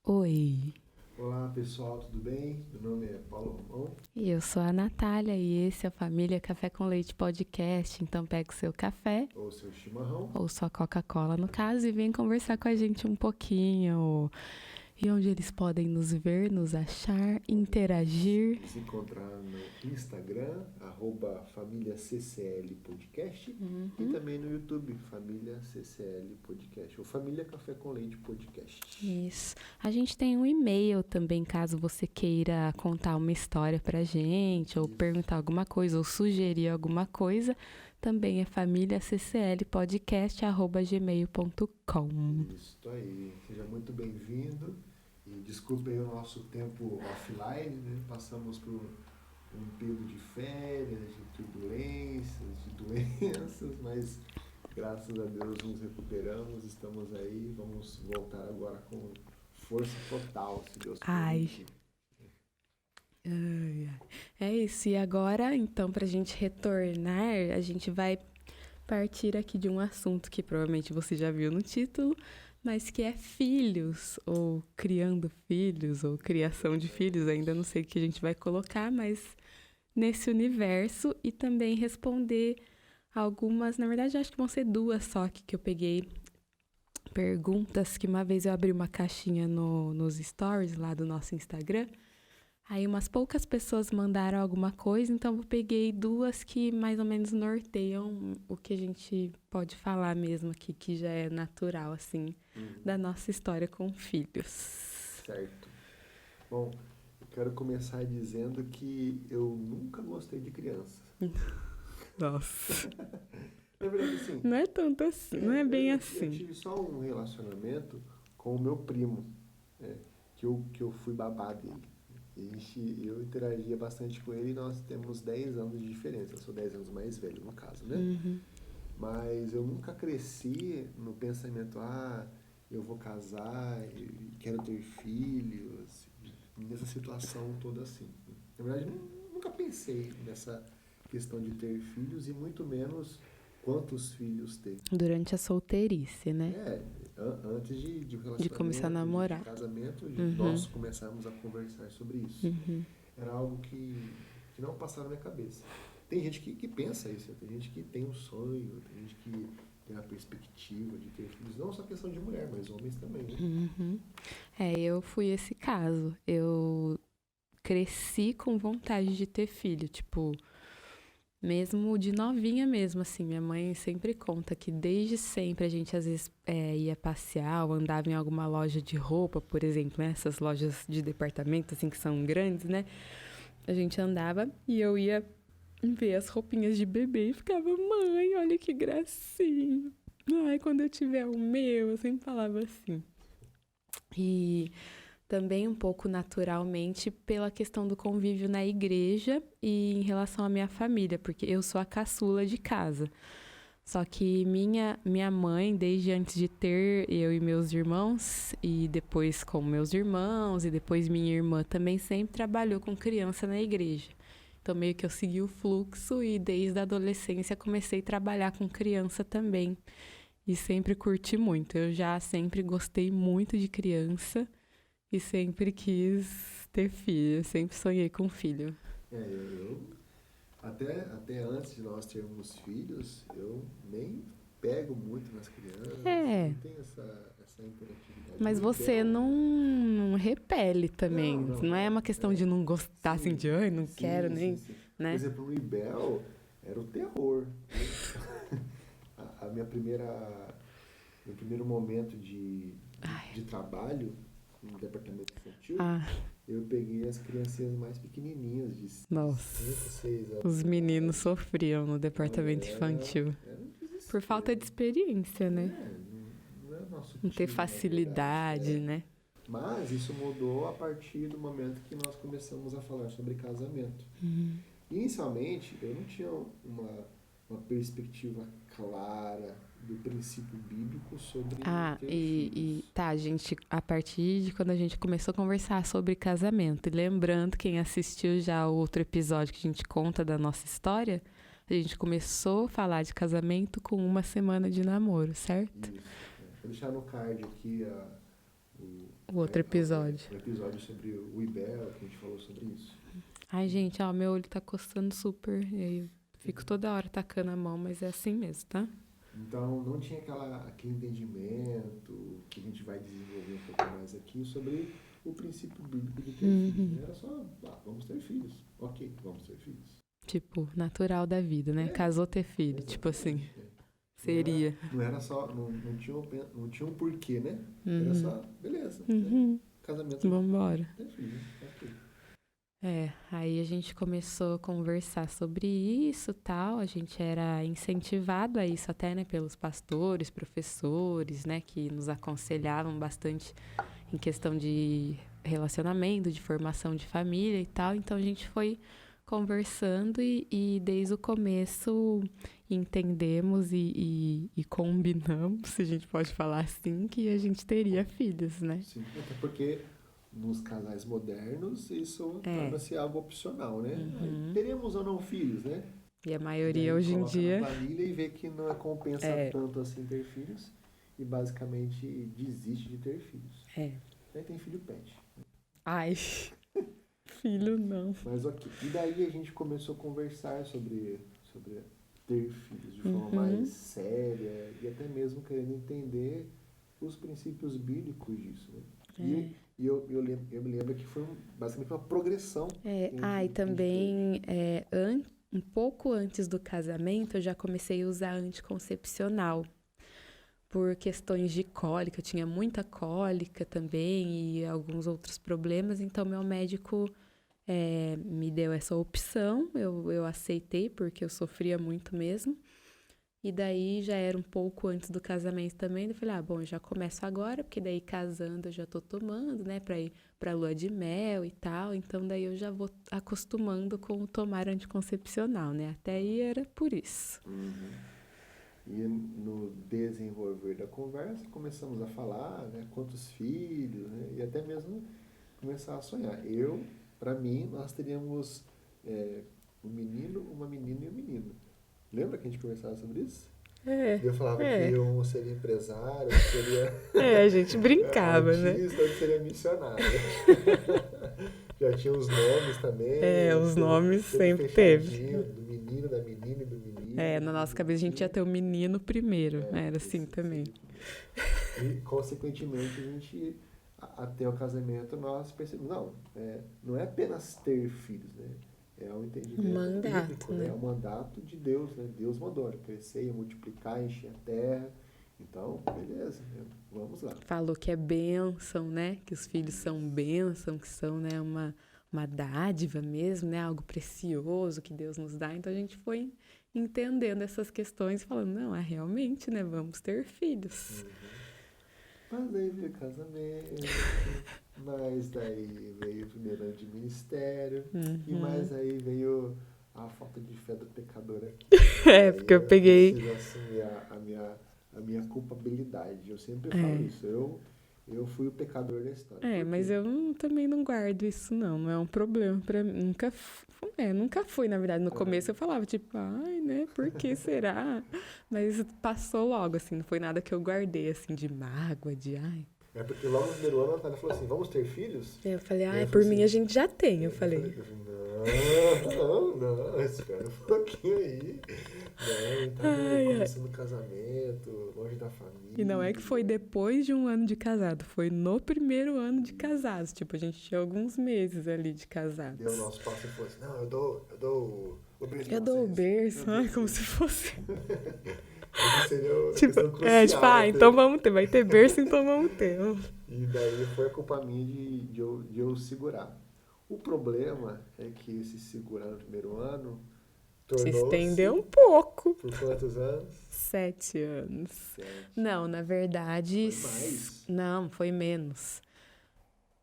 Oi, Olá pessoal, tudo bem? Meu nome é Paulo Romão. e eu sou a Natália e esse é a Família Café com Leite Podcast. Então pega o seu café Ou seu chimarrão. ou sua Coca-Cola no caso e vem conversar com a gente um pouquinho. E onde eles podem nos ver, nos achar, interagir. Nos encontrar no Instagram, Família CCL Podcast. E também no YouTube, Família CCL Podcast. Ou Família Café com Leite Podcast. Isso. A gente tem um e-mail também, caso você queira contar uma história pra gente, ou perguntar alguma coisa, ou sugerir alguma coisa. Também é famíliacclpodcast@gmail.com. Isso aí. Seja muito bem-vindo. E desculpe aí o nosso tempo offline, né? Passamos por um período de férias, de turbulências, de doenças, mas graças a Deus nos recuperamos, estamos aí, vamos voltar agora com força total, se Deus Ai. permitir. É isso. E agora, então, pra gente retornar, a gente vai partir aqui de um assunto que provavelmente você já viu no título, mas que é filhos, ou criando filhos, ou criação de filhos, ainda não sei o que a gente vai colocar, mas nesse universo, e também responder algumas, na verdade acho que vão ser duas só que eu peguei perguntas, que uma vez eu abri uma caixinha nos stories lá do nosso Instagram, aí umas poucas pessoas mandaram alguma coisa, então eu peguei duas que mais ou menos norteiam o que a gente pode falar mesmo aqui, que já é natural, assim, da nossa história com filhos. Certo. Bom, eu quero começar dizendo que eu nunca gostei de criança. Nossa. Na verdade, assim, Não é tanto assim, não é bem eu assim. tive só um relacionamento com o meu primo, que eu fui babá dele. Eu interagia bastante com ele e nós temos 10 anos de diferença. Eu sou 10 anos mais velho, no caso, né? Mas eu nunca cresci no pensamento, eu vou casar, quero ter filhos, nessa situação toda assim. Na verdade, nunca pensei nessa questão de ter filhos e muito menos quantos filhos ter. Durante a solteirice, né? Antes de relacionamento, De começar a namorar. de casamento, nós começamos a conversar sobre isso. Era algo que não passava na minha cabeça. Tem gente que pensa isso, tem gente que tem um sonho, tem gente que tem a perspectiva de ter filhos, não só questão de mulher, mas homens também, né? Eu fui esse caso. Eu cresci com vontade de ter filho, tipo, mesmo de novinha mesmo, assim. Minha mãe sempre conta que desde sempre a gente às vezes ia passear ou andava em alguma loja de roupa, por exemplo, né? Essas lojas de departamento, assim, que são grandes, né? A gente andava e eu ia ver as roupinhas de bebê e ficava, mãe, olha que gracinha. Ai, quando eu tiver o meu, eu sempre falava assim. E também um pouco naturalmente pela questão do convívio na igreja e em relação à minha família, porque eu sou a caçula de casa. Só que minha mãe, desde antes de ter eu e meus irmãos, e depois com meus irmãos, e depois minha irmã também sempre trabalhou com criança na igreja. Então meio que eu segui o fluxo e desde a adolescência comecei a trabalhar com criança também. E sempre curti muito. Eu já sempre gostei muito de criança e sempre quis ter filho. Sempre sonhei com filho. Eu até antes de nós termos filhos, eu nem pego muito nas crianças, não tenho essa interatividade. Mas você não repele também. Não é uma questão de não gostar, assim, de ai, não quero nem. Sim. Né? Por exemplo, o Ibel era o terror. Meu primeiro momento de trabalho no departamento infantil, eu peguei as criancinhas mais pequenininhas, de 5, 6 anos. Os meninos sofriam no departamento infantil. Por falta de experiência, né? Não é nosso não ter time, facilidade, né? Mas isso mudou a partir do momento que nós começamos a falar sobre casamento. Inicialmente, eu não tinha uma perspectiva clara do princípio bíblico sobre ter filhos. Gente, a partir de quando a gente começou a conversar sobre casamento, e lembrando, quem assistiu já o outro episódio que a gente conta da nossa história, a gente começou a falar de casamento com 1 semana de namoro, certo? Isso. Vou deixar no card aqui o outro episódio. O episódio sobre o Ibel, que a gente falou sobre isso. Ai, gente, ó, meu olho tá coçando super. E aí eu fico toda hora tacando a mão, mas é assim mesmo, tá? Então, não tinha aquele entendimento que a gente vai desenvolver um pouco mais aqui sobre o princípio bíblico de ter filhos. Né? Era só, vamos ter filhos. Ok, vamos ter filhos. Tipo, natural da vida, né? Casou ter filho, Exatamente. tipo assim. Seria. Não era só, não tinha um porquê, né? Era só, beleza. Casamento. Vambora. Ter filho. Ok. Aí a gente começou a conversar sobre isso e tal, a gente era incentivado a isso até, né, pelos pastores, professores, né, que nos aconselhavam bastante em questão de relacionamento, de formação de família e tal, então a gente foi conversando e desde o começo entendemos e combinamos, se a gente pode falar assim, que a gente teria filhos, né? Sim, até porque nos casais modernos isso torna-se algo opcional, né? Teremos ou não filhos, né? E a maioria hoje em dia... na planilha e vê que não compensa tanto assim ter filhos e basicamente desiste de ter filhos. Aí tem filho pet. Ai... Filho, não. Mas ok. E daí a gente começou a conversar sobre ter filhos de forma mais séria e até mesmo querendo entender os princípios bíblicos disso, né? E eu me lembro que foi basicamente uma progressão. E também, um pouco antes do casamento, eu já comecei a usar anticoncepcional. Por questões de cólica, eu tinha muita cólica também e alguns outros problemas, então meu médico me deu essa opção, eu aceitei porque eu sofria muito mesmo, e daí já era um pouco antes do casamento também, eu falei, bom, eu já começo agora, porque daí casando eu já tô tomando, né, pra ir pra lua de mel e tal, então daí eu já vou acostumando com o tomar anticoncepcional, né, até aí era por isso. E no desenvolver da conversa, começamos a falar, né, quantos filhos, né, e até mesmo começar a sonhar. Para mim, nós teríamos um menino, uma menina e um menino. Lembra que a gente conversava sobre isso? Eu falava que um seria empresário, outro seria... a gente brincava, artista, outro seria missionário. Já tinha os nomes também. Os nomes sempre teve. Do menino, da menina e do menino. Na nossa cabeça a gente ia ter o menino primeiro, era assim também. E, consequentemente, a gente, até o casamento, nós percebemos, não é apenas ter filhos, né? É um entendimento bíblico, né? É um mandato de Deus, né? Deus mandou crescer, multiplicar, encher a terra. Então, beleza, né? Vamos lá. Falou que é bênção, né? Que os filhos são bênção, que são, né, uma dádiva mesmo, né? Algo precioso que Deus nos dá. Então, a gente foi entendendo essas questões e falando, não, realmente, né? Vamos ter filhos. Mas aí veio casamento, mas daí veio o primeiro ano de ministério, e mais aí veio a falta de fé do pecador aqui. Porque eu peguei... Eu preciso assumir a minha culpabilidade. Eu sempre falo isso. Eu fui o pecador da história. Mas eu também não guardo isso, não é um problema pra mim. Nunca fui, na verdade. No começo eu falava, tipo, né, por que será? Mas passou logo, assim, não foi nada que eu guardei, assim, de mágoa, É porque logo no primeiro ano a Natália falou assim, vamos ter filhos? Eu falei, por mim a gente já tem, eu falei. Não, espera um pouquinho aí. Começando o casamento, longe da família. E não é que foi depois de um ano de casado, foi no primeiro ano de casados. Tipo, a gente tinha alguns meses ali de casados. Deu o nosso passo e falou assim, não, eu dou o berço. Eu dou o berço, como se fosse... Seria crucial, então vamos ter, vai ter berço, então vamos ter. E daí foi a culpa minha de eu segurar. O problema é que esse segurar no primeiro ano se estendeu um pouco. Por quantos anos? 7 anos. Não, na verdade... Foi mais? Não, foi menos.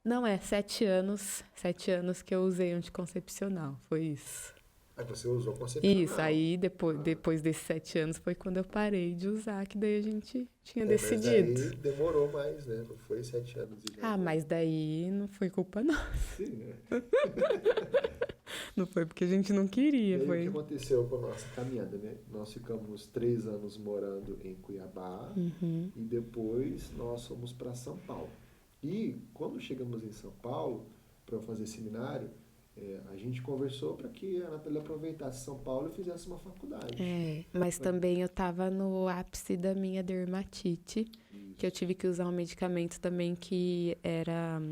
Não, 7 anos. 7 anos que eu usei anticoncepcional, foi isso. Aí você usou concepcional. Isso, aí depois desses 7 anos foi quando eu parei de usar, que daí a gente tinha decidido. Mas daí demorou mais, né? Não foi 7 anos. Mas daí não foi culpa nossa. Sim, né? Não foi porque a gente não queria. E aí, foi... o que aconteceu com a nossa caminhada, né? Nós ficamos 3 anos morando em Cuiabá e depois nós fomos para São Paulo. E quando chegamos em São Paulo para fazer seminário, a gente conversou para que a Natália aproveitasse São Paulo e fizesse uma faculdade. Mas também eu tava no ápice da minha dermatite, que eu tive que usar um medicamento também que era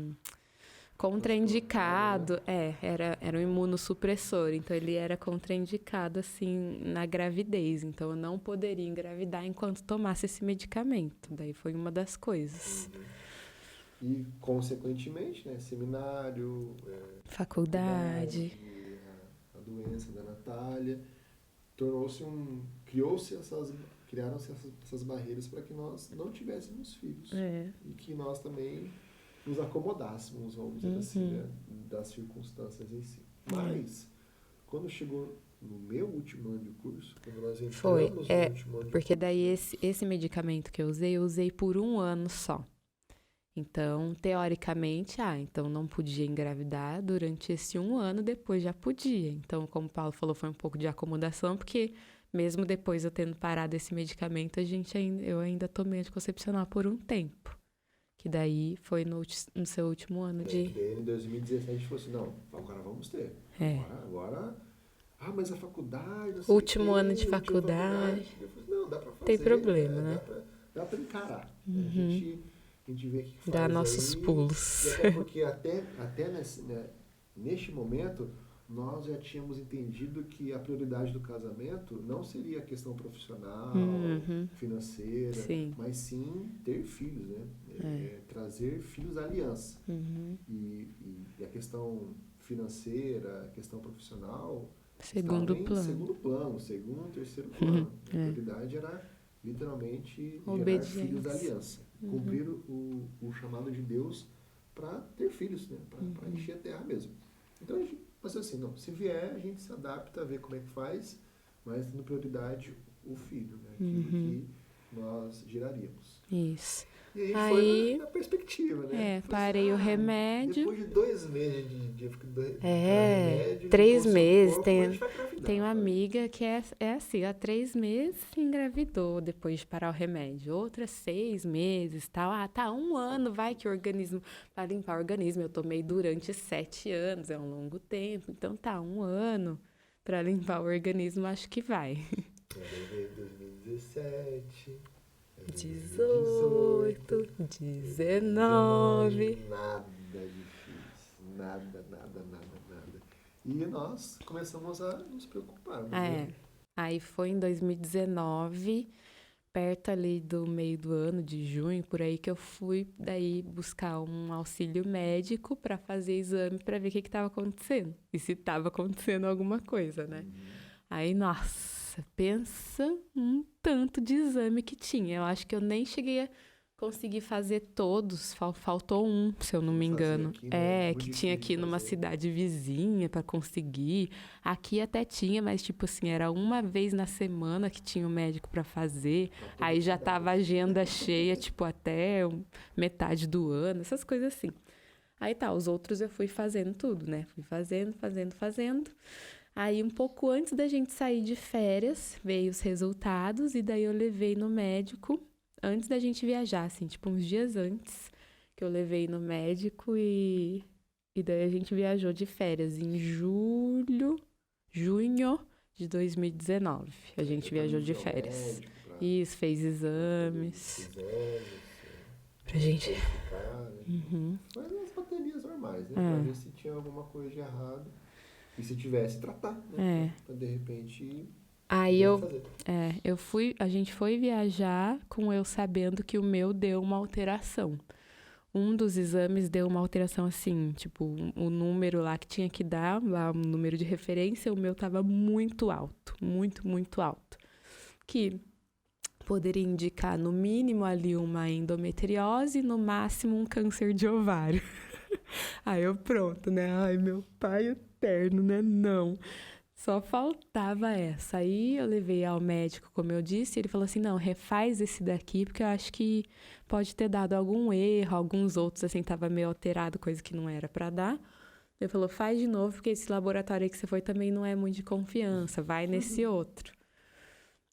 contraindicado, era um imunossupressor, então ele era contraindicado, assim, na gravidez, então eu não poderia engravidar enquanto tomasse esse medicamento, daí foi uma das coisas. E, consequentemente, né, seminário, Faculdade. a doença da Natália, criaram-se essas barreiras para que nós não tivéssemos filhos. E que nós também nos acomodássemos, vamos dizer assim, né, das circunstâncias em si. Mas, quando chegou no meu último ano de curso, quando nós entramos no último ano de curso... Porque daí esse medicamento que eu usei por 1 ano só. Então, teoricamente, então não podia engravidar durante esse 1 ano, depois já podia. Então, como o Paulo falou, foi um pouco de acomodação, porque mesmo depois eu tendo parado esse medicamento, eu ainda tomei anticoncepcional por um tempo. Que daí foi no seu último ano de... Daí, em 2017, a gente falou assim, não, agora vamos ter. Agora... mas a faculdade... Último ano de faculdade. Eu falei, não, dá pra fazer. Tem problema, né? Dá pra encarar. A gente vê o que faz. Dá nossos pulos. E até porque até neste momento, nós já tínhamos entendido que a prioridade do casamento não seria a questão profissional, financeira, mas sim ter filhos, né? Trazer filhos à aliança. E a questão financeira, a questão profissional... Segundo plano. Segundo, terceiro plano. A prioridade era literalmente gerar filhos da aliança. Cumprir o chamado de Deus para ter filhos, né? Para encher a terra mesmo. Então a gente pensou assim, não, se vier a gente se adapta, vê como é que faz, mas tendo prioridade o filho, né? Aquilo que nós geraríamos. Isso. E aí foi na perspectiva, né? Parei o remédio. Depois de 2 meses de remédio, 3 meses. Corpo, tem uma amiga que é assim, há 3 meses engravidou depois de parar o remédio. Outras 6 meses, tal. Tá 1 ano, vai que o organismo, para limpar o organismo. Eu tomei durante 7 anos, é um longo tempo. Então tá 1 ano para limpar o organismo, acho que vai. 2017... 18, 19. Nada difícil. Nada. E nós começamos a nos preocupar. Aí foi em 2019, perto ali do meio do ano, de junho, por aí, que eu fui daí buscar um auxílio médico para fazer exame para ver o que estava acontecendo. E se estava acontecendo alguma coisa, né? Aí, nossa, pensa um tanto de exame que tinha. Eu acho que eu nem cheguei a conseguir fazer todos. Faltou um, se eu não me engano. Aqui, né? Que tinha aqui numa cidade vizinha para conseguir. Aqui até tinha, mas tipo assim, era uma vez na semana que tinha o médico para fazer. Aí já tava a agenda cheia, tipo, até metade do ano, essas coisas assim. Aí tá, os outros eu fui fazendo tudo, né? Fui fazendo. Aí, um pouco antes da gente sair de férias, veio os resultados e daí eu levei no médico, antes da gente viajar, assim, tipo uns dias antes, que eu levei no médico e daí a gente viajou de férias em junho de 2019. A gente viajou de férias. Isso, fez exames. Pra gente... Mas as baterias normais, né? Pra ver se tinha alguma coisa de errado. E se tivesse, tratar, né? Pra de repente... Aí a gente foi viajar com eu sabendo que o meu deu uma alteração. Um dos exames deu uma alteração assim, tipo, o número lá que tinha que dar, lá o número de referência, o meu tava muito alto, muito alto. Que poderia indicar no mínimo ali uma endometriose, no máximo um câncer de ovário. Aí eu pronto, né? Ai, meu pai eterno, né? Não. Só faltava essa. Aí eu levei ao médico, como eu disse, ele falou assim, não, refaz esse daqui, porque eu acho que pode ter dado algum erro, alguns outros, assim, tava meio alterado, coisa que não era pra dar. Ele falou, faz de novo, porque esse laboratório aí que você foi também não é muito de confiança, vai nesse outro.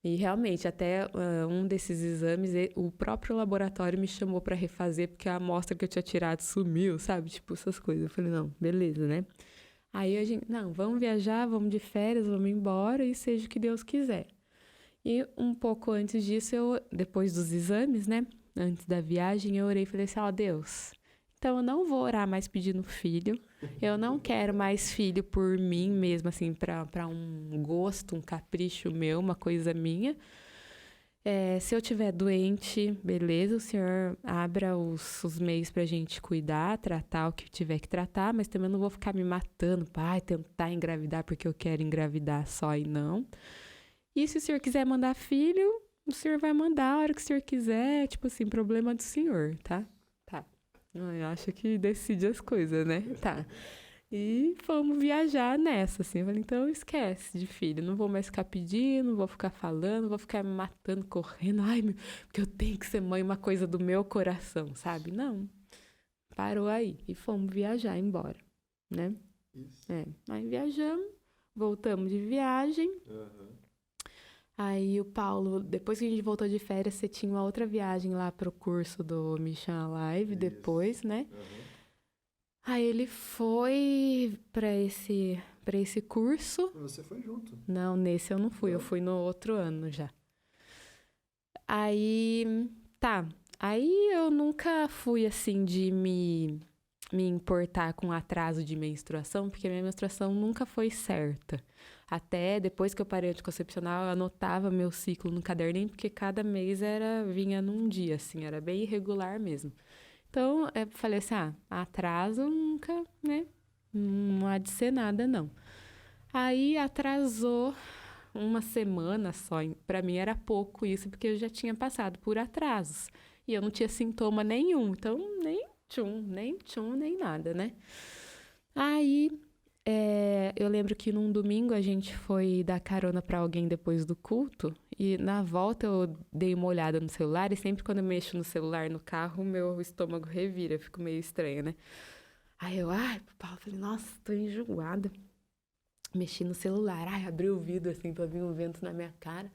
E realmente, até um desses exames, o próprio laboratório me chamou para refazer, porque a amostra que eu tinha tirado sumiu, sabe? Tipo, essas coisas. Eu falei, não, beleza, né? Aí a gente, não, vamos viajar, vamos de férias, vamos embora e seja o que Deus quiser. E um pouco antes disso, depois dos exames, né? Antes da viagem, eu orei e falei assim, ó, Deus, então eu não vou orar mais pedindo filho. Eu não quero mais filho por mim mesma, assim, para um gosto, um capricho meu, uma coisa minha. Se eu tiver doente, beleza, o Senhor abra os meios pra gente cuidar, tratar o que tiver que tratar, mas também não vou ficar me matando, pai, tentar engravidar porque eu quero engravidar só e não. E se o Senhor quiser mandar filho, o Senhor vai mandar a hora que o Senhor quiser, tipo assim, problema do Senhor, tá? Tá. Eu acho que decide as coisas, né? Tá. E fomos viajar nessa, assim. Eu falei, então esquece de filho. Não vou mais ficar pedindo, não vou ficar falando, não vou ficar me matando, correndo. Ai, porque eu tenho que ser mãe, uma coisa do meu coração, sabe? Não. Parou aí. E fomos viajar embora, né? Isso. Aí viajamos, voltamos de viagem. Uhum. Aí o Paulo, depois que a gente voltou de férias, você tinha uma outra viagem lá pro curso do Mission Alive, depois, né? Uhum. Aí ele foi pra esse curso. Você foi junto. Não, nesse eu não fui, eu fui no outro ano já. Aí, tá. Aí eu nunca fui assim de me importar com atraso de menstruação, porque a minha menstruação nunca foi certa. Até depois que eu parei anticoncepcional, eu anotava meu ciclo no caderninho, porque cada mês vinha num dia, assim, era bem irregular mesmo. Então, eu falei assim, atraso nunca, né? Não há de ser nada, não. Aí atrasou uma semana só. Pra mim era pouco isso, porque eu já tinha passado por atrasos. E eu não tinha sintoma nenhum. Então, nem tchum, nem nada, né? Aí, eu lembro que num domingo a gente foi dar carona pra alguém depois do culto. E na volta eu dei uma olhada no celular. E sempre quando eu mexo no celular no carro, meu estômago revira. Eu fico meio estranha, né? Aí eu, Paulo, falei, nossa, tô enjoada. Mexi no celular, abri o vidro assim pra vir um vento na minha cara.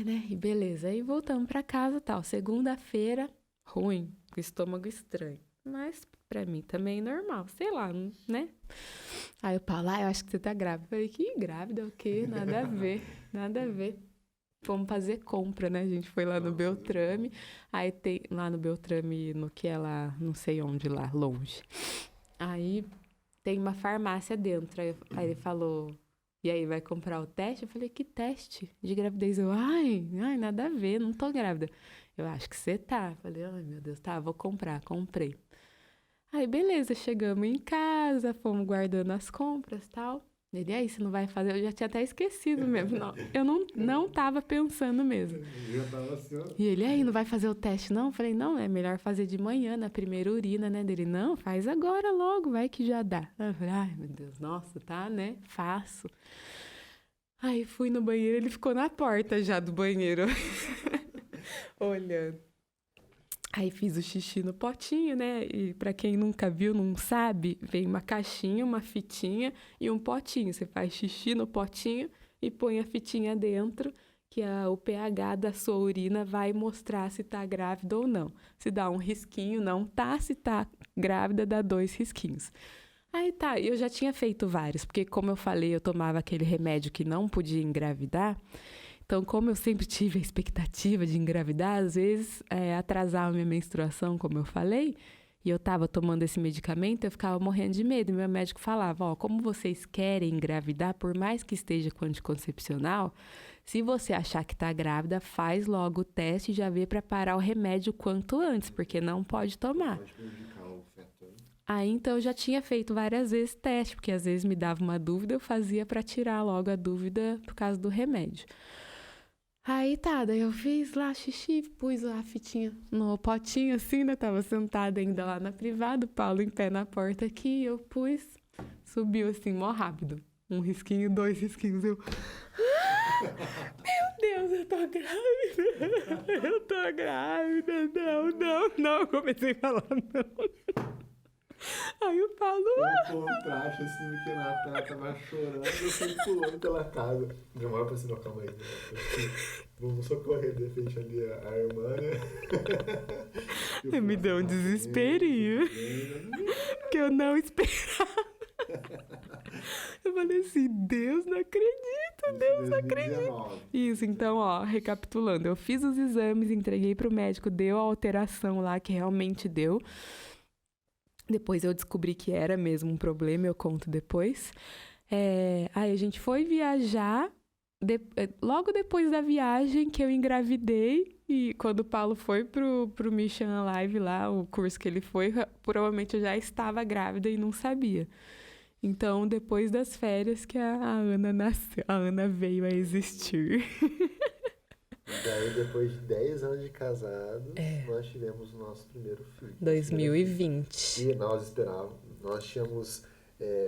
Né? E beleza. Aí voltamos pra casa e tal. Segunda-feira, ruim, com estômago estranho. Mas pra mim também normal, sei lá, né? Aí o Paulo, eu acho que você tá grávida. Eu falei, que grávida o quê? Nada a ver, nada a ver. Fomos fazer compra, né? A gente foi lá no Beltrame. Aí tem lá no Beltrame, no que é lá, não sei onde lá, longe. Aí tem uma farmácia dentro. Aí ele falou, e aí, vai comprar o teste? Eu falei, que teste de gravidez? Eu, nada a ver, não tô grávida. Eu acho que você tá. Eu falei, meu Deus, tá, vou comprar. Comprei. Aí, beleza, chegamos em casa, fomos guardando as compras e tal. Ele, aí, você não vai fazer? Eu já tinha até esquecido mesmo. Não, eu não tava pensando mesmo. Já tava assim, ó. E ele, aí, não vai fazer o teste, não? Eu falei, não, é melhor fazer de manhã, na primeira urina, né? Dele, não, faz agora logo, vai que já dá. Eu falei, meu Deus, nossa, tá, né? Faço. Aí fui no banheiro, ele ficou na porta já do banheiro, olhando. Aí fiz o xixi no potinho, né? E pra quem nunca viu, não sabe, vem uma caixinha, uma fitinha e um potinho. Você faz xixi no potinho e põe a fitinha dentro, que o pH da sua urina vai mostrar se tá grávida ou não. Se dá um risquinho, não tá. Se tá grávida, dá 2 risquinhos. Aí tá, eu já tinha feito vários, porque como eu falei, eu tomava aquele remédio que não podia engravidar. Então, como eu sempre tive a expectativa de engravidar, às vezes atrasava minha menstruação, como eu falei, e eu tava tomando esse medicamento, eu ficava morrendo de medo. E meu médico falava, como vocês querem engravidar, por mais que esteja com anticoncepcional, se você achar que tá grávida, faz logo o teste e já vê para parar o remédio quanto antes, porque não pode tomar. Pode prejudicar o feto. Aí, então, eu já tinha feito várias vezes teste, porque às vezes me dava uma dúvida, eu fazia para tirar logo a dúvida por causa do remédio. Aí tá, daí eu fiz lá xixi, pus a fitinha no potinho assim, né? Tava sentada ainda lá na privada, o Paulo em pé na porta aqui, eu pus, subiu assim, mó rápido. 1 risquinho, 2 risquinhos, eu... Meu Deus, eu tô grávida! Eu tô grávida! Não! Comecei a falar não. Aí o Paulo... Colocou um traje assim, porque a Natália tava chorando, eu fui pulando pela casa. Demora pra cima, calma aí. Vamos socorrer, de repente, ali a irmã, né? Me deu um desesperinho. Que eu não esperava. Eu falei assim, Deus, não acredito, Deus, não acredito. Isso, então, ó, recapitulando. Eu fiz os exames, entreguei pro médico, deu a alteração lá, que realmente deu. Depois eu descobri que era mesmo um problema, eu conto depois. Aí a gente foi viajar, logo depois da viagem que eu engravidei, e quando o Paulo foi pro Mission Alive lá, o curso que ele foi, provavelmente eu já estava grávida e não sabia. Então, depois das férias que a Ana nasceu, a Ana veio a existir. Daí, depois de 10 anos de casados, nós tivemos o nosso primeiro filho. 2020. E nós esperávamos, nós tínhamos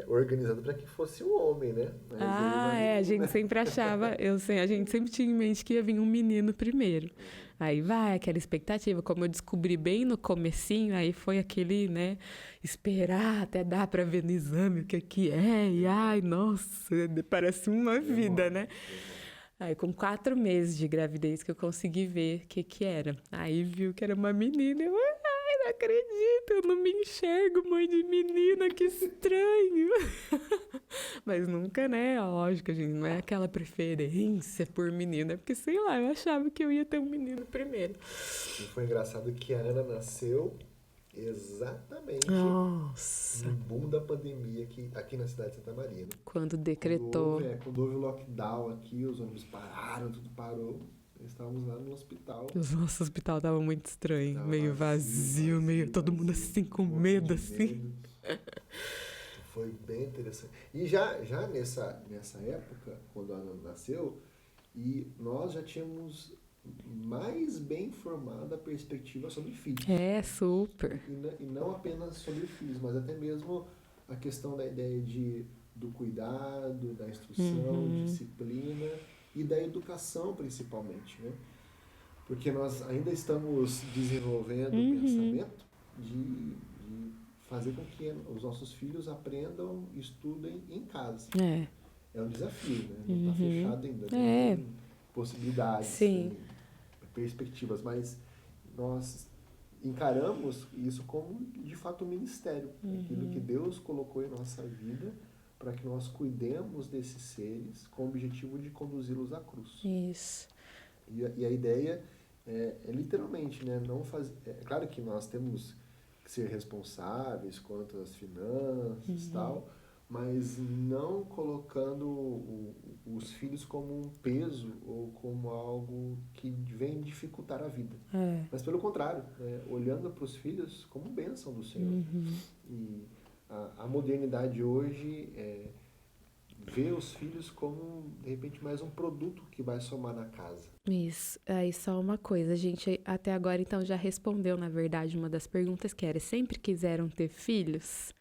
organizado para que fosse um homem, né? Mas a gente sempre achava, a gente sempre tinha em mente que ia vir um menino primeiro. Aí vai aquela expectativa, como eu descobri bem no comecinho, aí foi aquele, né, esperar até dar para ver no exame o que é, e ai, nossa, parece uma vida, né? Aí com 4 meses de gravidez que eu consegui ver o que era. Aí viu que era uma menina, eu, ai, não acredito, eu não me enxergo mãe de menina, que estranho. Mas nunca, né, lógico, gente, não é aquela preferência por menina, porque sei lá, eu achava que eu ia ter um menino primeiro. E foi engraçado que a Ana nasceu exatamente no boom da pandemia aqui na cidade de Santa Maria. Né? Quando decretou. Quando houve o lockdown aqui, os ônibus pararam, tudo parou. Estávamos lá no hospital. O nosso hospital tava muito estranho, tava meio vazio, meio todo mundo assim com medo, assim. Foi bem interessante. E já nessa época, quando a Ana nasceu, e nós já tínhamos mais bem formada a perspectiva sobre filhos. Super. E não apenas sobre filhos, mas até mesmo a questão da ideia do cuidado, da instrução, disciplina e da educação, principalmente, né? Porque nós ainda estamos desenvolvendo o pensamento de fazer com que os nossos filhos aprendam e estudem em casa. É um desafio, né? Não está fechado ainda. Tem possibilidades, tem perspectivas, mas nós encaramos isso como, de fato, um ministério. Aquilo que Deus colocou em nossa vida para que nós cuidemos desses seres com o objetivo de conduzi-los à cruz. Isso. E a ideia é literalmente, né? Não fazer, claro que nós temos que ser responsáveis quanto às finanças e tal, mas não colocando os filhos como um peso ou como algo que vem dificultar a vida. Mas pelo contrário, né? Olhando para os filhos como bênção do Senhor. E a modernidade hoje vê os filhos como, de repente, mais um produto que vai somar na casa. Isso. Aí só uma coisa, a gente até agora então já respondeu, na verdade, uma das perguntas que era: sempre quiseram ter filhos?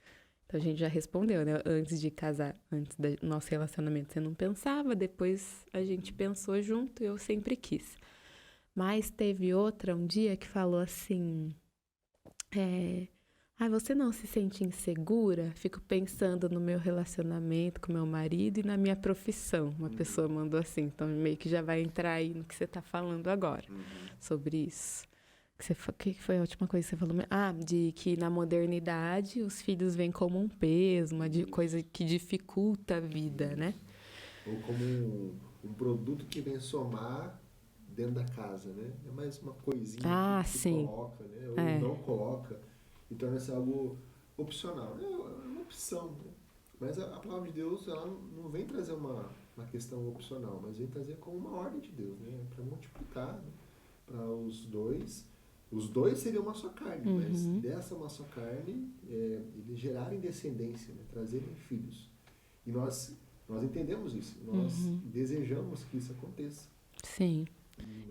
Então a gente já respondeu, né? Antes de casar, antes do nosso relacionamento, você não pensava, depois a gente pensou junto e eu sempre quis. Mas teve outra um dia que falou assim: você não se sente insegura? Fico pensando no meu relacionamento com meu marido e na minha profissão. Uma pessoa mandou assim, então meio que já vai entrar aí no que você está falando agora, sobre isso. O que foi a última coisa que você falou? De que na modernidade os filhos vêm como um peso, uma coisa que dificulta a vida, né? Ou como um produto que vem somar dentro da casa, né? É mais uma coisinha que se coloca, né? Ou não coloca, e torna-se algo opcional. É uma opção, né? Mas a palavra de Deus, ela não vem trazer uma questão opcional, mas vem trazer como uma ordem de Deus, né? Para multiplicar, né? Para os dois seriam uma só carne, mas dessa uma só carne, eles gerarem descendência, né? Trazerem filhos. E nós entendemos isso, nós desejamos que isso aconteça. Sim.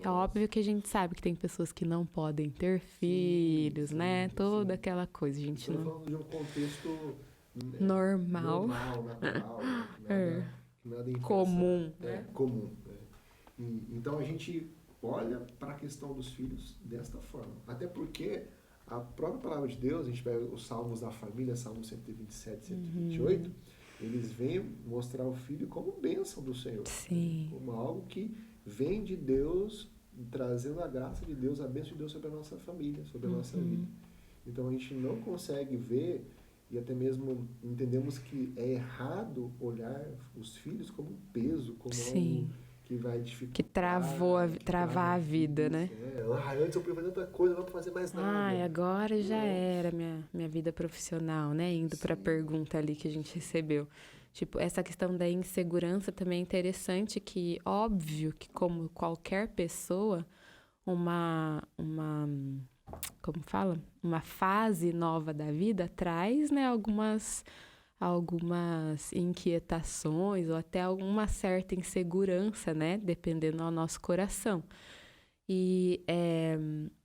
É óbvio que a gente sabe que tem pessoas que não podem ter filhos, né? Toda aquela coisa, a gente não... Estamos falando de um contexto normal, natural, que nada comum, né? Comum. Então a gente olha para a questão dos filhos desta forma. Até porque A própria palavra de Deus, a gente pega os salmos da família, Salmo 127, 128, eles vêm mostrar o filho como bênção do Senhor. Sim. Como algo que vem de Deus, trazendo a graça de Deus, a bênção de Deus sobre a nossa família, sobre a nossa vida. Então a gente não consegue ver, e até mesmo entendemos que é errado olhar os filhos como um peso, como algo que vai dificultar. Que travar a vida, né? Antes eu podia fazer outra coisa, não vou fazer mais nada. Agora já era minha vida profissional, né? Indo para a pergunta ali que a gente recebeu. Tipo, essa questão da insegurança também é interessante, que óbvio que como qualquer pessoa, como fala? Uma fase nova da vida traz, né, algumas inquietações ou até alguma certa insegurança, né, dependendo do nosso coração.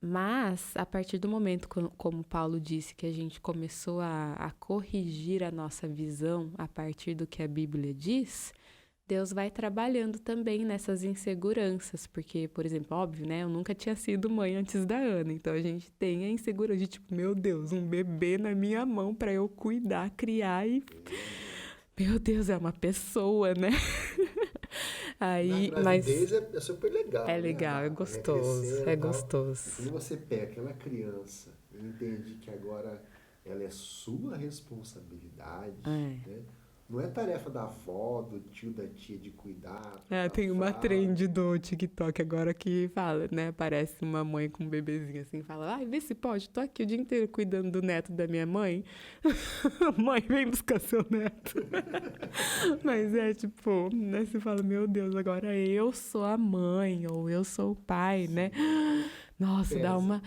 Mas, a partir do momento, como Paulo disse, que a gente começou a corrigir a nossa visão a partir do que a Bíblia diz, Deus vai trabalhando também nessas inseguranças, porque, por exemplo, óbvio, né, eu nunca tinha sido mãe antes da Ana, então a gente tem a insegurança de, tipo, meu Deus, um bebê na minha mão para eu cuidar, criar e... Meu Deus, é uma pessoa, né? Aí, na gravidez é super legal. É legal, né? É gostoso, é gostoso. Quando você pega aquela criança e entende que agora ela é sua responsabilidade, né? Não é tarefa da avó, do tio, da tia de cuidar. Tem uma trend do TikTok agora que fala, né? Parece uma mãe com um bebezinho assim, fala, vê se pode, tô aqui o dia inteiro cuidando do neto da minha mãe. Mãe, vem buscar seu neto. Mas é tipo, né? Você fala, meu Deus, agora eu sou a mãe, ou eu sou o pai, né? Nossa, dá uma...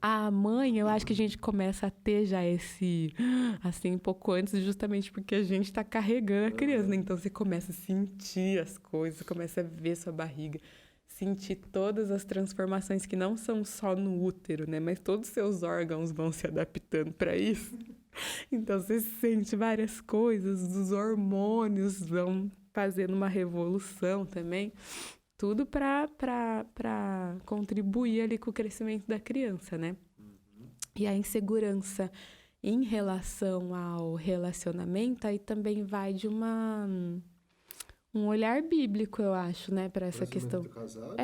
A mãe, eu acho que a gente começa a ter já esse... Assim, um pouco antes, justamente porque a gente tá carregando a criança, né? Então, você começa a sentir as coisas, começa a ver sua barriga, sentir todas as transformações que não são só no útero, né? Mas todos os seus órgãos vão se adaptando para isso. Então, você sente várias coisas, os hormônios vão fazendo uma revolução também. Tudo para contribuir ali com o crescimento da criança, né? E a insegurança em relação ao relacionamento, aí também vai de um olhar bíblico, eu acho, né? Para essa questão. Do casal,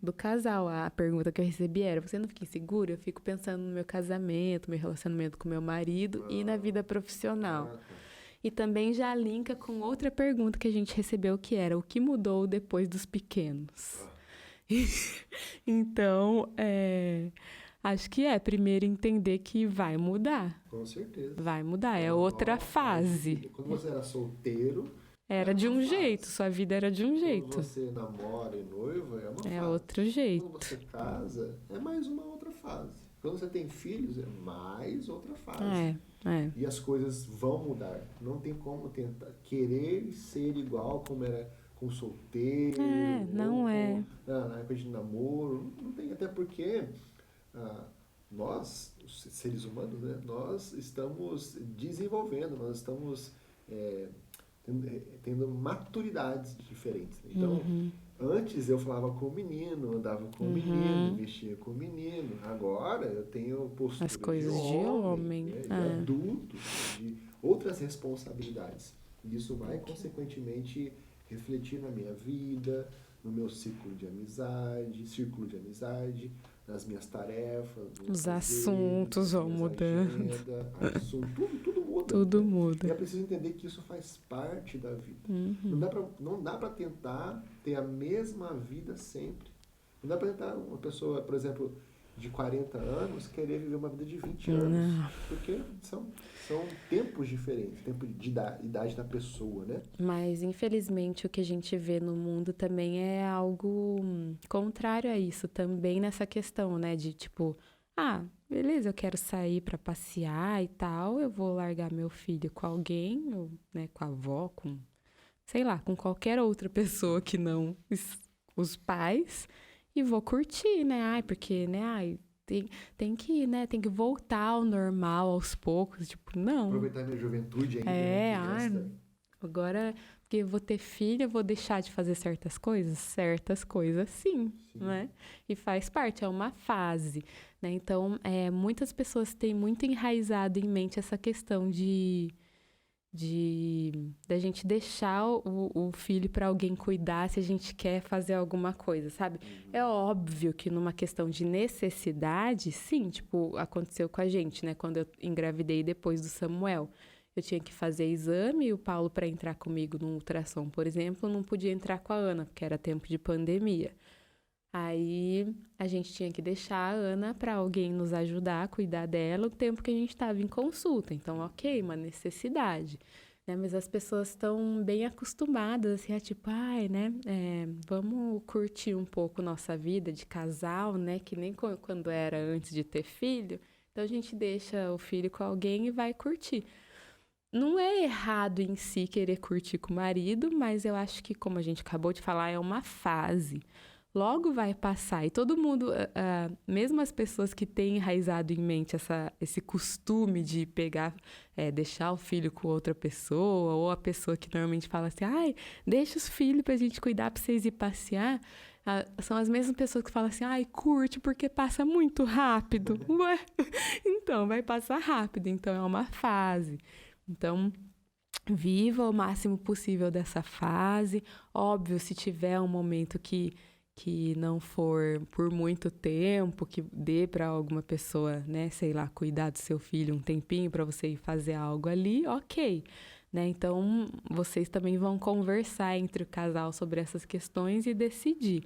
do casal. A pergunta que eu recebi era, você não fica insegura? Eu fico pensando no meu casamento, meu relacionamento com meu marido e na vida profissional. E também já linka com outra pergunta que a gente recebeu, que era o que mudou depois dos pequenos? Então, acho que primeiro entender que vai mudar. Com certeza. Vai mudar, é outra fase. Quando você era solteiro... Era de um jeito, sua vida era de um jeito. Quando você namora e noiva, é uma fase. É outro jeito. Quando você casa, é mais uma outra fase. Quando você tem filhos, é mais outra fase. E as coisas vão mudar. Não tem como tentar querer ser igual como era com solteiro. Não é. Na época de namoro. Não tem, até porque nós, os seres humanos, né, nós estamos desenvolvendo, nós estamos tendo maturidades diferentes. Então, antes eu falava com o menino, andava com o menino, vestia com o menino. Agora eu tenho postura as coisas de homem, né, de adulto, de outras responsabilidades. E isso vai, consequentemente, refletir na minha vida, no meu círculo de amizade, nas minhas tarefas. Os assuntos vão mudando. Tudo muda. Tudo muda. E é preciso entender que isso faz parte da vida. Não dá para tentar ter a mesma vida sempre. Não dá para tentar uma pessoa, por exemplo, de 40 anos querer viver uma vida de 20 anos. Porque são tempos diferentes, tempo de idade da pessoa, né? Mas, infelizmente, o que a gente vê no mundo também é algo contrário a isso. Também nessa questão, né? De tipo, beleza, eu quero sair para passear e tal, eu vou largar meu filho com alguém, ou, né, com a avó, com, sei lá, com qualquer outra pessoa que não os pais, e vou curtir, né? Porque, né? Tem que ir, né? Tem que voltar ao normal aos poucos, tipo, não. Aproveitar minha juventude ainda. Agora, porque eu vou ter filho, eu vou deixar de fazer certas coisas? Certas coisas, sim, né? E faz parte, é uma fase, né? Então, muitas pessoas têm muito enraizado em mente essa questão da gente deixar o filho para alguém cuidar se a gente quer fazer alguma coisa, sabe? É óbvio que numa questão de necessidade, sim, tipo, aconteceu com a gente, né? Quando eu engravidei depois do Samuel. Eu tinha que fazer exame e o Paulo, para entrar comigo no ultrassom, por exemplo, não podia entrar com a Ana, porque era tempo de pandemia. Aí a gente tinha que deixar a Ana para alguém nos ajudar a cuidar dela o tempo que a gente estava em consulta. Então, ok, uma necessidade. Né? Mas as pessoas estão bem acostumadas, assim, a tipo, ai, né? Vamos curtir um pouco nossa vida de casal, né? Que nem quando era antes de ter filho. Então, a gente deixa o filho com alguém e vai curtir. Não é errado em si querer curtir com o marido, mas eu acho que, como a gente acabou de falar, é uma fase. Logo vai passar. E todo mundo, mesmo as pessoas que têm enraizado em mente esse costume de pegar, deixar o filho com outra pessoa, ou a pessoa que normalmente fala assim, ai, deixa os filhos pra gente cuidar pra vocês ir passear, são as mesmas pessoas que falam assim, ai, curte porque passa muito rápido. Ué, então, vai passar rápido. Então, é uma fase. Então, viva o máximo possível dessa fase. Óbvio, se tiver um momento que não for por muito tempo, que dê para alguma pessoa, né, sei lá, cuidar do seu filho um tempinho para você ir fazer algo ali, ok. Né? Então, vocês também vão conversar entre o casal sobre essas questões e decidir.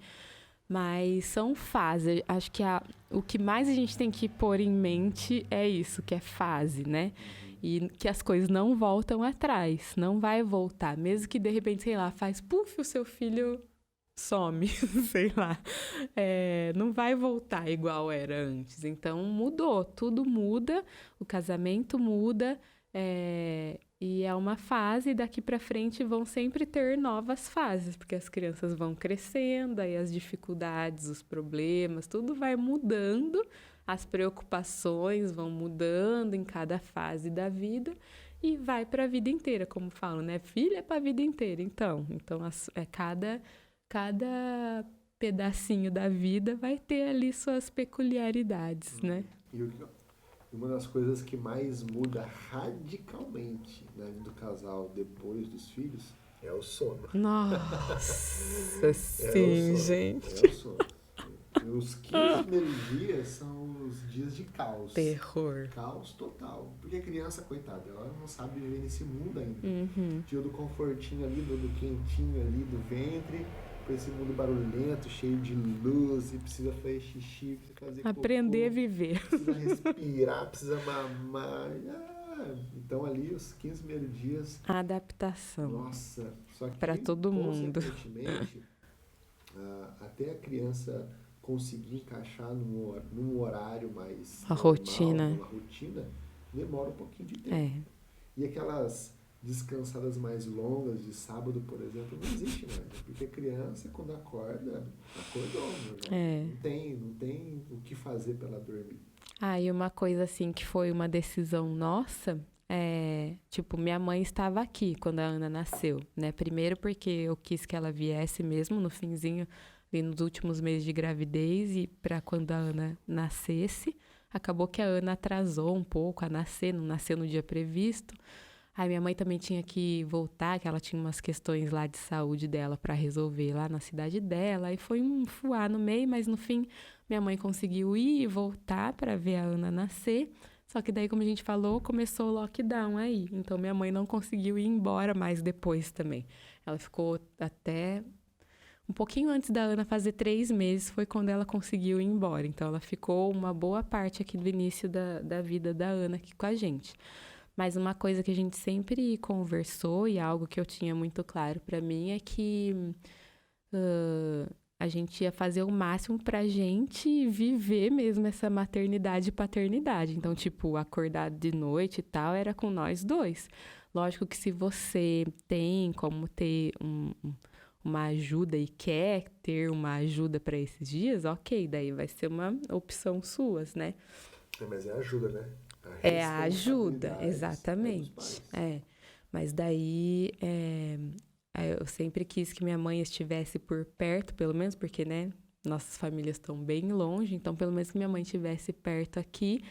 Mas são fases. Acho que o que mais a gente tem que pôr em mente é isso, que é fase, né? E que as coisas não voltam atrás, não vai voltar. Mesmo que, de repente, sei lá, faz puf, o seu filho some, sei lá. Não vai voltar igual era antes. Então, mudou, tudo muda, o casamento muda, e é uma fase, e daqui para frente vão sempre ter novas fases, porque as crianças vão crescendo, aí as dificuldades, os problemas, tudo vai mudando, as preocupações vão mudando em cada fase da vida e vai para a vida inteira, como falam, né? Filho é para a vida inteira, então cada pedacinho da vida vai ter ali suas peculiaridades, né? E uma das coisas que mais muda radicalmente na vida do casal depois dos filhos é o sono. Nossa, sim, gente. É o sono. Os 15 primeiros dias são os dias de caos. Terror. Caos total. Porque a criança, coitada, ela não sabe viver nesse mundo ainda. Tio do confortinho ali, do quentinho ali, do ventre, com esse mundo barulhento, cheio de luz, e precisa fazer xixi, precisa fazer aprender cocô, a viver. Precisa respirar, precisa mamar. Então ali, os 15 primeiros dias... A adaptação. Nossa. Só que, para todo mundo. Consequentemente, até a criança conseguir encaixar num horário mais normal, rotina. Numa rotina, demora um pouquinho de tempo. E aquelas descansadas mais longas de sábado, por exemplo, não existe mais. Porque a criança, quando acorda, acordou. Não tem o que fazer para ela dormir. E uma coisa assim que foi uma decisão nossa, tipo, minha mãe estava aqui quando a Ana nasceu, né? Primeiro porque eu quis que ela viesse mesmo no finzinho, ali nos últimos meses de gravidez, e para quando a Ana nascesse. Acabou que a Ana atrasou um pouco a nascer, não nasceu no dia previsto. Aí minha mãe também tinha que voltar, que ela tinha umas questões lá de saúde dela para resolver lá na cidade dela. Aí foi um fuá no meio, mas no fim minha mãe conseguiu ir e voltar para ver a Ana nascer. Só que daí, como a gente falou, começou o lockdown aí. Então minha mãe não conseguiu ir embora mais depois também. Ela ficou até um pouquinho antes da Ana fazer 3 meses, foi quando ela conseguiu ir embora. Então ela ficou uma boa parte aqui do início da vida da Ana aqui com a gente. Mas uma coisa que a gente sempre conversou, e algo que eu tinha muito claro para mim, é que a gente ia fazer o máximo pra gente viver mesmo essa maternidade e paternidade. Então, tipo, acordar de noite e tal, era com nós dois. Lógico que se você tem como ter uma ajuda e quer ter uma ajuda para esses dias, ok, daí vai ser uma opção suas, né? Mas é ajuda, né? A ajuda, exatamente. Mas daí eu sempre quis que minha mãe estivesse por perto, pelo menos, porque, né, nossas famílias estão bem longe, então pelo menos que minha mãe estivesse perto aqui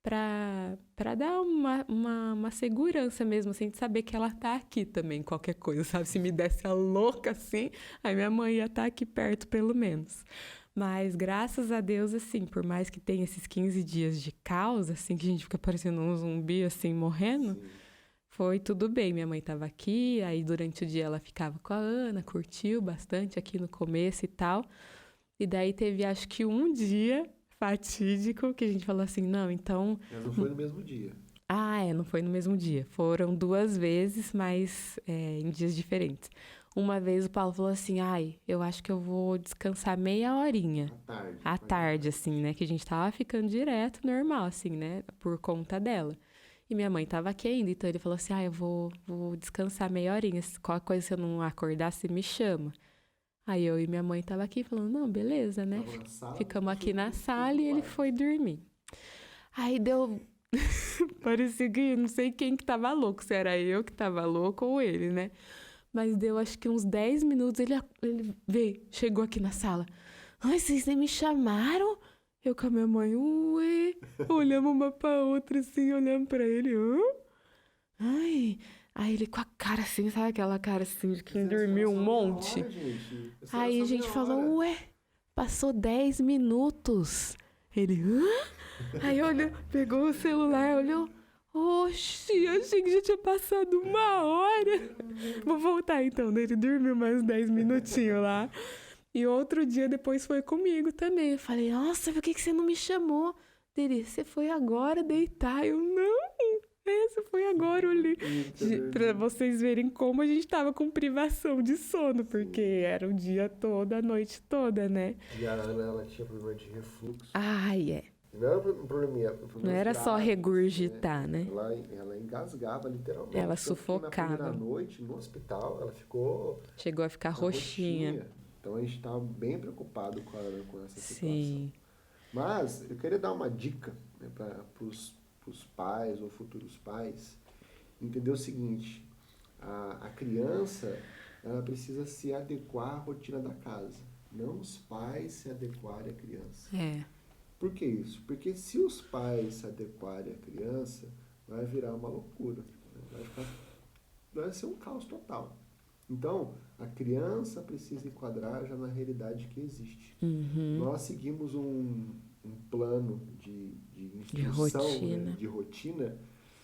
para dar uma segurança mesmo, assim, de saber que ela tá aqui também, qualquer coisa, sabe? Se me desse a louca assim, aí minha mãe ia estar aqui perto, pelo menos. Mas, graças a Deus, assim, por mais que tenha esses 15 dias de caos, assim, que a gente fica parecendo um zumbi, assim, morrendo, Sim. foi tudo bem. Minha mãe estava aqui, aí durante o dia ela ficava com a Ana, curtiu bastante aqui no começo e tal. E daí teve, acho que um dia fatídico que a gente falou assim, não, então... Mas não foi no mesmo dia. Não foi no mesmo dia. Foram 2 vezes, mas em dias diferentes. Uma vez o Paulo falou assim, eu acho que eu vou descansar meia horinha. À tarde, assim, né? Que a gente tava ficando direto, normal, assim, né? Por conta dela. E minha mãe tava aqui ainda, então ele falou assim, eu vou descansar meia horinha. Qualquer coisa, se eu não acordar, você me chama. Aí eu e minha mãe tava aqui falando, não, beleza, né? Tava na sala, Ficamos aqui na foi sala pro e ele quarto. foi dormir. Aí deu... Parecia que não sei quem que tava louco, se era eu que tava louco ou ele, né? Mas deu acho que uns 10 minutos, ele veio, chegou aqui na sala. Vocês nem me chamaram? Eu com a minha mãe, ué, olhamos uma pra outra assim, olhando pra ele, hã? Aí ele com a cara assim, sabe aquela cara assim de quem dormiu um monte? Aí a gente falou, ué, passou 10 minutos. Ele, hã? Aí olhou, pegou o celular, olhou. Oxi, achei que já tinha passado 1 hora. Vou voltar então, né? Ele dormiu mais 10 minutinhos lá. E outro dia depois foi comigo também. Eu falei, nossa, por que você não me chamou? Ele, você foi agora deitar? Eu, não, você foi agora. Eu li. Pra vocês verem como a gente tava com privação de sono, porque era o dia todo, a noite toda, né? E a Ana, ela tinha problema de refluxo. Não era um probleminha não era só regurgitar, né? Ela engasgava literalmente. Ela Tanto que sufocava. Na primeira noite, no hospital, ela ficou... Chegou a ficar roxinha. Então a gente estava bem preocupado com essa situação. Sim. Mas eu queria dar uma dica, né, para os pais ou futuros pais entender o seguinte: a criança, ela precisa se adequar à rotina da casa, não os pais se adequarem à criança. Por que isso? Porque se os pais se adequarem à criança, vai virar uma loucura, né? Vai ser um caos total. Então, a criança precisa enquadrar já na realidade que existe. Nós seguimos um plano de instrução, de rotina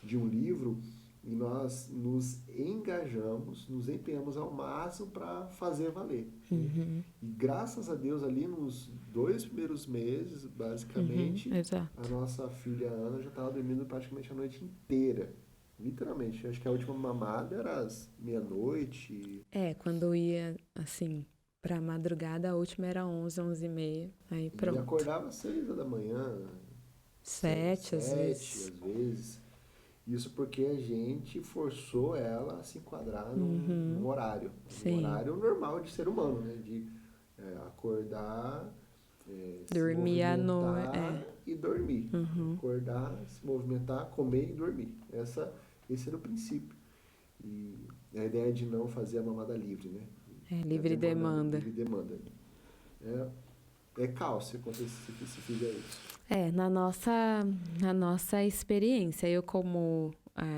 de um livro, e nós nos engajamos, nos empenhamos ao máximo para fazer valer. E graças a Deus, ali nos 2 primeiros meses, basicamente, a nossa filha Ana já estava dormindo praticamente a noite inteira. Literalmente. Acho que a última mamada era às meia-noite. Quando eu ia, assim, pra madrugada, a última era 11, 11h30. Aí pronto. E acordava às 6 da manhã. 7 às vezes. Isso porque a gente forçou ela a se enquadrar num horário. Sim. Um horário normal de ser humano, né? De acordar, dormir à noite. E dormir. Acordar, se movimentar, comer e dormir. Esse era o princípio. E a ideia de não fazer a mamada livre, né? Livre demanda. Livre demanda. É caos se fizer isso. Na nossa experiência, eu como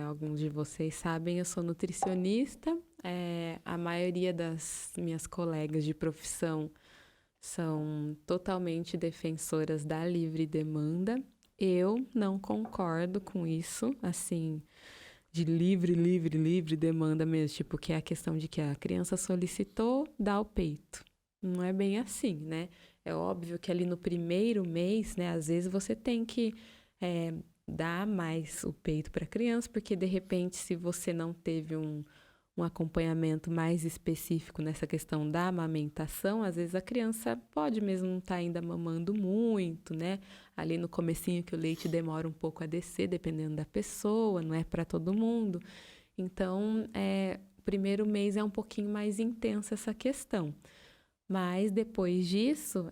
alguns de vocês sabem, eu sou nutricionista. A maioria das minhas colegas de profissão são totalmente defensoras da livre demanda. Eu não concordo com isso, assim, de livre demanda mesmo, tipo, que é a questão de que a criança solicitou, dá o peito. Não é bem assim, né? É óbvio que ali no primeiro mês, né, às vezes você tem que dar mais o peito para a criança, porque de repente, se você não teve um acompanhamento mais específico nessa questão da amamentação, às vezes a criança pode mesmo não estar ainda mamando muito, né? Ali no comecinho que o leite demora um pouco a descer, dependendo da pessoa, não é para todo mundo. Então, o primeiro mês é um pouquinho mais intensa essa questão. Mas depois disso,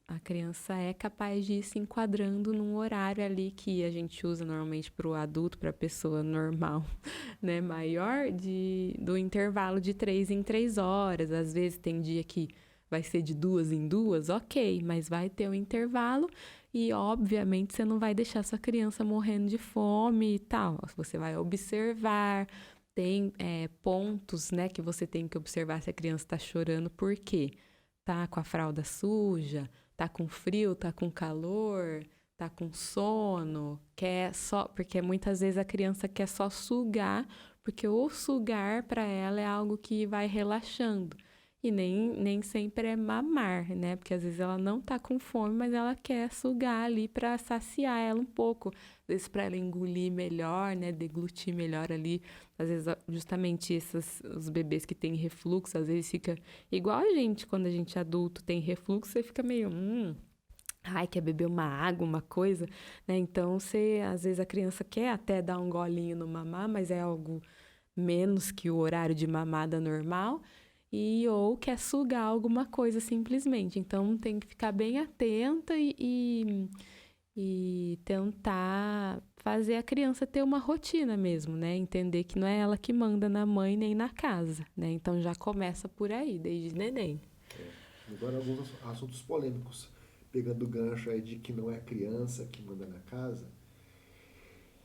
a criança é capaz de ir se enquadrando num horário ali que a gente usa normalmente para o adulto, para a pessoa normal, né, maior, do intervalo de 3 em 3 horas. Às vezes tem dia que vai ser de 2 em 2, ok, mas vai ter um intervalo e, obviamente, você não vai deixar sua criança morrendo de fome e tal. Você vai observar. Tem pontos, né, que você tem que observar se a criança está chorando, por quê? Tá com a fralda suja, tá com frio, tá com calor, tá com sono, quer só, porque muitas vezes a criança quer só sugar, porque o sugar para ela é algo que vai relaxando. E nem sempre é mamar, né? Porque às vezes ela não tá com fome, mas ela quer sugar ali para saciar ela um pouco, às vezes para ela engolir melhor, né? Deglutir melhor ali. Às vezes justamente os bebês que têm refluxo, às vezes fica igual a gente, quando a gente é adulto tem refluxo, você fica meio, ai, quer beber uma água, uma coisa, né? Então, às vezes a criança quer até dar um golinho no mamar, mas é algo menos que o horário de mamada normal, ou quer sugar alguma coisa simplesmente. Então, tem que ficar bem atenta e tentar fazer a criança ter uma rotina mesmo, né? Entender que não é ela que manda na mãe nem na casa, né? Então já começa por aí, desde neném. Agora alguns assuntos polêmicos, pegando o gancho aí de que não é a criança que manda na casa.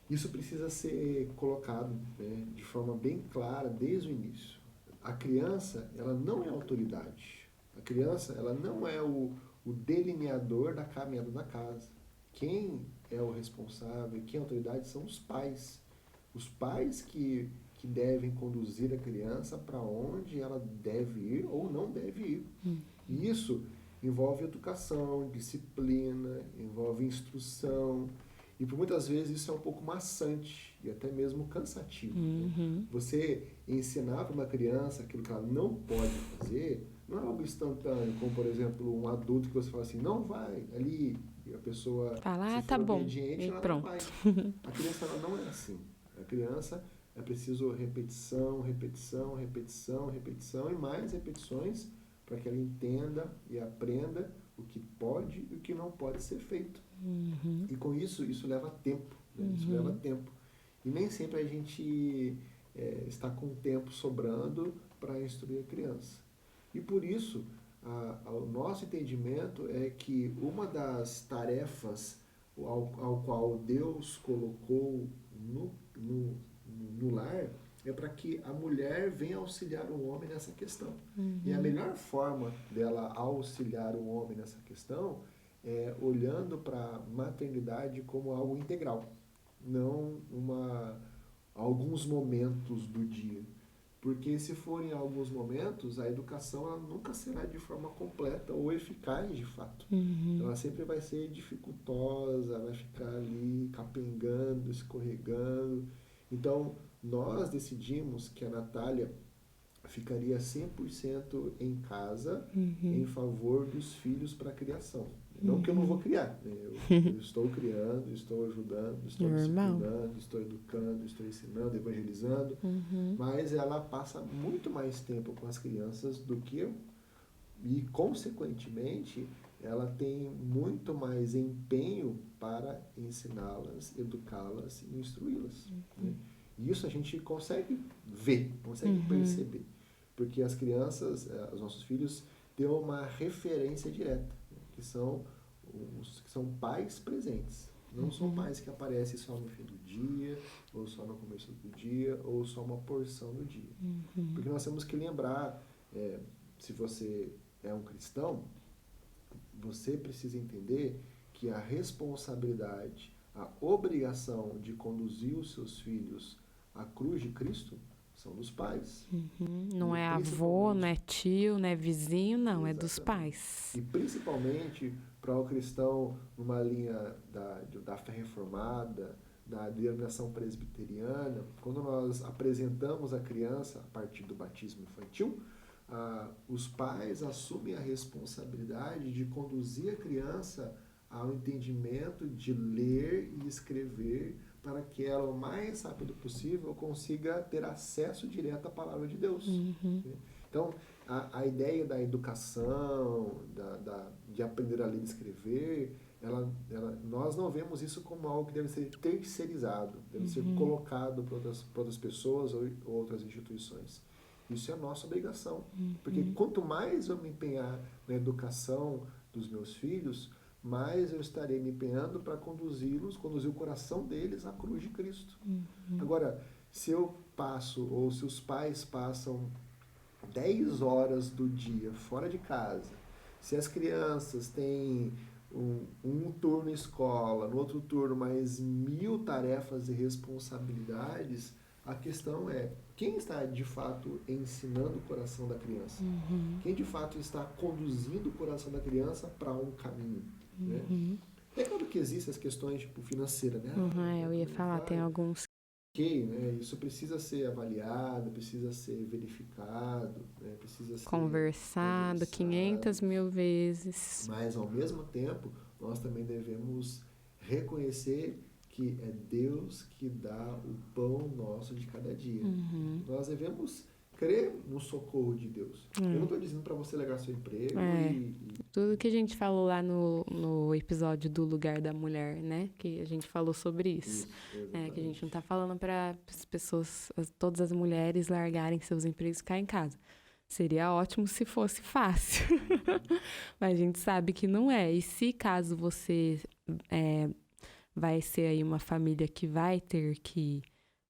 Isso precisa ser colocado, né, de forma bem clara desde o início. A criança, ela não é autoridade. A criança, ela não é o delineador da caminhada da casa. Quem é o responsável, quem é a autoridade são os pais. Os pais que devem conduzir a criança para onde ela deve ir ou não deve ir. E isso envolve educação, disciplina, envolve instrução. E por muitas vezes isso é um pouco maçante e até mesmo cansativo. Né? Você ensinar para uma criança aquilo que ela não pode fazer não é algo instantâneo, como por exemplo um adulto que você fala assim, não vai ali, e a pessoa Falar, se tá for bom, obediente, e ela não vai. pronto. A criança ela não é assim. A criança é preciso repetição, repetição, repetição, repetição e mais repetições para que ela entenda e aprenda o que pode e o que não pode ser feito. E com isso leva tempo. Né? Isso leva tempo. E nem sempre a gente está com tempo sobrando para instruir a criança. E por isso, o nosso entendimento é que uma das tarefas ao qual Deus colocou no lar é para que a mulher venha auxiliar o homem nessa questão. E a melhor forma dela auxiliar o homem nessa questão é olhando para a maternidade como algo integral, não alguns momentos do dia. Porque se forem alguns momentos, a educação ela nunca será de forma completa ou eficaz de fato. Ela sempre vai ser dificultosa, vai ficar ali capengando, escorregando. Então, nós decidimos que a Natália ficaria 100% em casa em favor dos filhos para a criação. Não que eu não vou criar, né? Eu estou criando, estou ajudando, estou disciplinando, estou educando, estou ensinando, evangelizando, mas ela passa muito mais tempo com as crianças do que eu e, consequentemente, ela tem muito mais empenho para ensiná-las, educá-las e instruí-las. Né? E isso a gente consegue ver, consegue perceber. Porque as crianças, os nossos filhos, têm uma referência direta, né? que são pais presentes. Não são pais que aparecem só no fim do dia, ou só no começo do dia, ou só uma porção do dia. Porque nós temos que lembrar, se você é um cristão, você precisa entender que a responsabilidade, a obrigação de conduzir os seus filhos à cruz de Cristo são dos pais. Não é avô, não é tio, não é vizinho, não, exatamente, é dos pais. E principalmente para o cristão numa linha da fé reformada, da denominação presbiteriana, quando nós apresentamos a criança a partir do batismo infantil, os pais assumem a responsabilidade de conduzir a criança ao entendimento de ler e escrever para que ela, o mais rápido possível, consiga ter acesso direto à palavra de Deus. Então, a ideia da educação, de aprender a ler e escrever, nós não vemos isso como algo que deve ser terceirizado, deve ser colocado para outras pessoas ou outras instituições. Isso é a nossa obrigação. Porque quanto mais eu me empenhar na educação dos meus filhos, mais eu estarei me empenhando para conduzir o coração deles à cruz de Cristo. Agora, se eu passo, ou se os pais passam 10 horas do dia fora de casa, se as crianças têm um turno escola, no outro turno mais 1000 tarefas e responsabilidades, a questão é, quem está de fato ensinando o coração da criança? Quem de fato está conduzindo o coração da criança para um caminho? Né? É claro que existem as questões tipo, financeiras, né? Eu ia falar, tem alguns... Ok, né? Isso precisa ser avaliado, precisa ser verificado, né? Precisa ser conversado 500 mil vezes. Mas, ao mesmo tempo, nós também devemos reconhecer que é Deus que dá o pão nosso de cada dia. Nós devemos crer no socorro de Deus. Eu não estou dizendo para você largar seu emprego Tudo que a gente falou lá no episódio do Lugar da Mulher, né? Que a gente falou sobre isso. Que a gente não está falando para as pessoas, todas as mulheres largarem seus empregos e ficar em casa. Seria ótimo se fosse fácil. Mas a gente sabe que não é. E se caso você vai ser aí uma família que vai ter que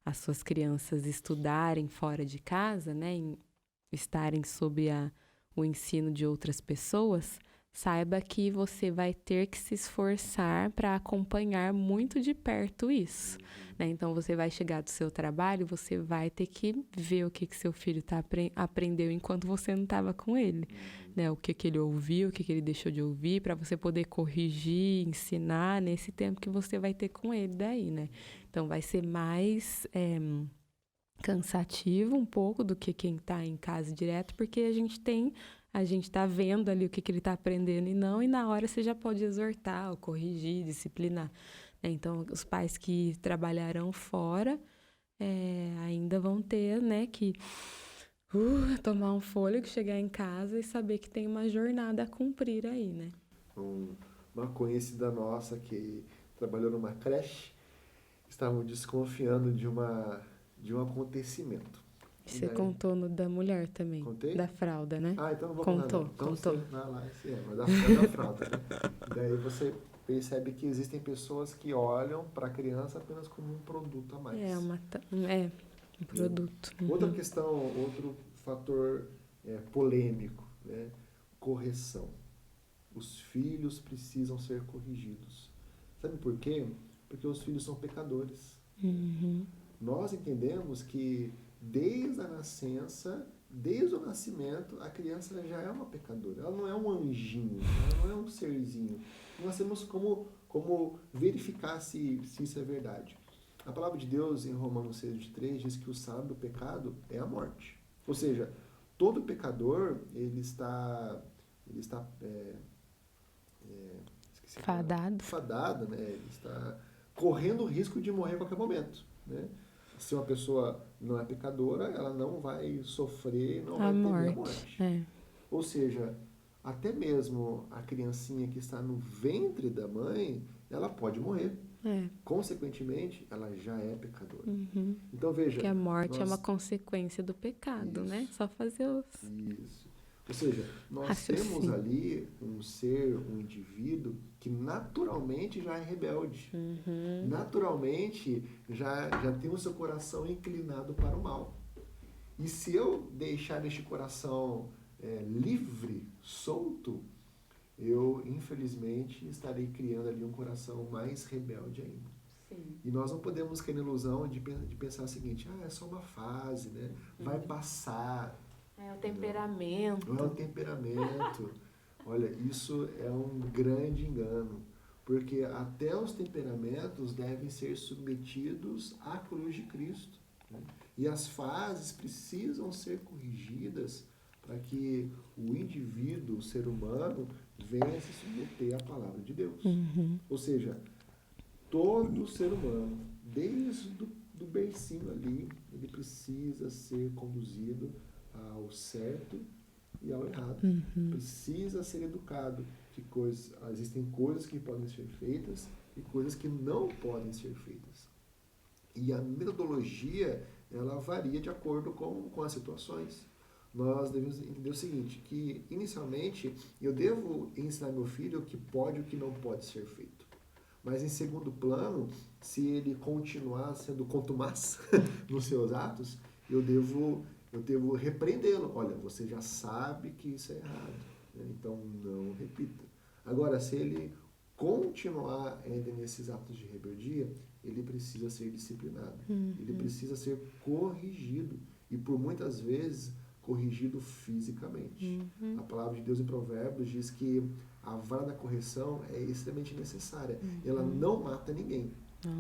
as suas crianças estudarem fora de casa, né? Estarem sob o ensino de outras pessoas, saiba que você vai ter que se esforçar para acompanhar muito de perto isso. Né? Então, você vai chegar do seu trabalho, você vai ter que ver o que seu filho aprendeu enquanto você não estava com ele. Né? O que ele ouviu, o que ele deixou de ouvir, para você poder corrigir, ensinar nesse tempo que você vai ter com ele daí, né? Então, vai ser mais cansativo um pouco do que quem está em casa direto, porque a gente está vendo ali o que ele está aprendendo e na hora você já pode exortar, ou corrigir, disciplinar. Então, os pais que trabalharão fora ainda vão ter, né, que tomar um fôlego, chegar em casa e saber que tem uma jornada a cumprir aí, né? Uma conhecida nossa que trabalhou numa creche, estavam desconfiando de um acontecimento. Você contou no da mulher também. Contei? Da fralda, né? Então não vou contar. Contou. Contou. Mas da fralda, né? Daí você percebe que existem pessoas que olham para a criança apenas como um produto a mais. Um produto. Outra questão, outro fator polêmico, né? Correção. Os filhos precisam ser corrigidos. Sabe por quê? Porque os filhos são pecadores. Nós entendemos que desde a nascença, desde o nascimento, a criança já é uma pecadora. Ela não é um anjinho, ela não é um serzinho. Nós temos como verificar se isso é verdade. A palavra de Deus, em Romanos 6:3, diz que o salário do pecado é a morte. Ou seja, todo pecador, ele está fadado, né? Ele está correndo o risco de morrer a qualquer momento, né? Se uma pessoa não é pecadora, ela não vai sofrer, não vai temer a morte. Ou seja, até mesmo a criancinha que está no ventre da mãe, ela pode morrer. Consequentemente, ela já é pecadora. Então, veja... Que a morte é uma consequência do pecado, né? Só fazer os... Isso. Ou seja, nós temos ali um ser, um indivíduo que naturalmente já é rebelde. Naturalmente já tem o seu coração inclinado para o mal. E se eu deixar este coração livre, solto, eu, infelizmente, estarei criando ali um coração mais rebelde ainda. Sim. E nós não podemos cair na ilusão de pensar o seguinte, é só uma fase, né? Vai passar. É o temperamento. Não é o temperamento. Olha, isso é um grande engano. Porque até os temperamentos devem ser submetidos à cruz de Cristo. Né? E as fases precisam ser corrigidas para que o indivíduo, o ser humano, venha se submeter à palavra de Deus. Ou seja, todo ser humano, desde do bercinho ali, ele precisa ser conduzido ao certo e ao errado. Precisa ser educado que existem coisas que podem ser feitas e coisas que não podem ser feitas. E a metodologia, ela varia de acordo com as situações. Nós devemos entender o seguinte, que inicialmente eu devo ensinar meu filho o que pode e o que não pode ser feito. Mas em segundo plano, se ele continuar sendo contumaz nos seus atos, eu devo repreendê-lo. Olha, você já sabe que isso é errado, né? Então não repita. Agora, se ele continuar ainda nesses atos de rebeldia, ele precisa ser disciplinado. Ele precisa ser corrigido. E por muitas vezes, corrigido fisicamente. A palavra de Deus em Provérbios diz que a vara da correção é extremamente necessária. Ela não mata ninguém.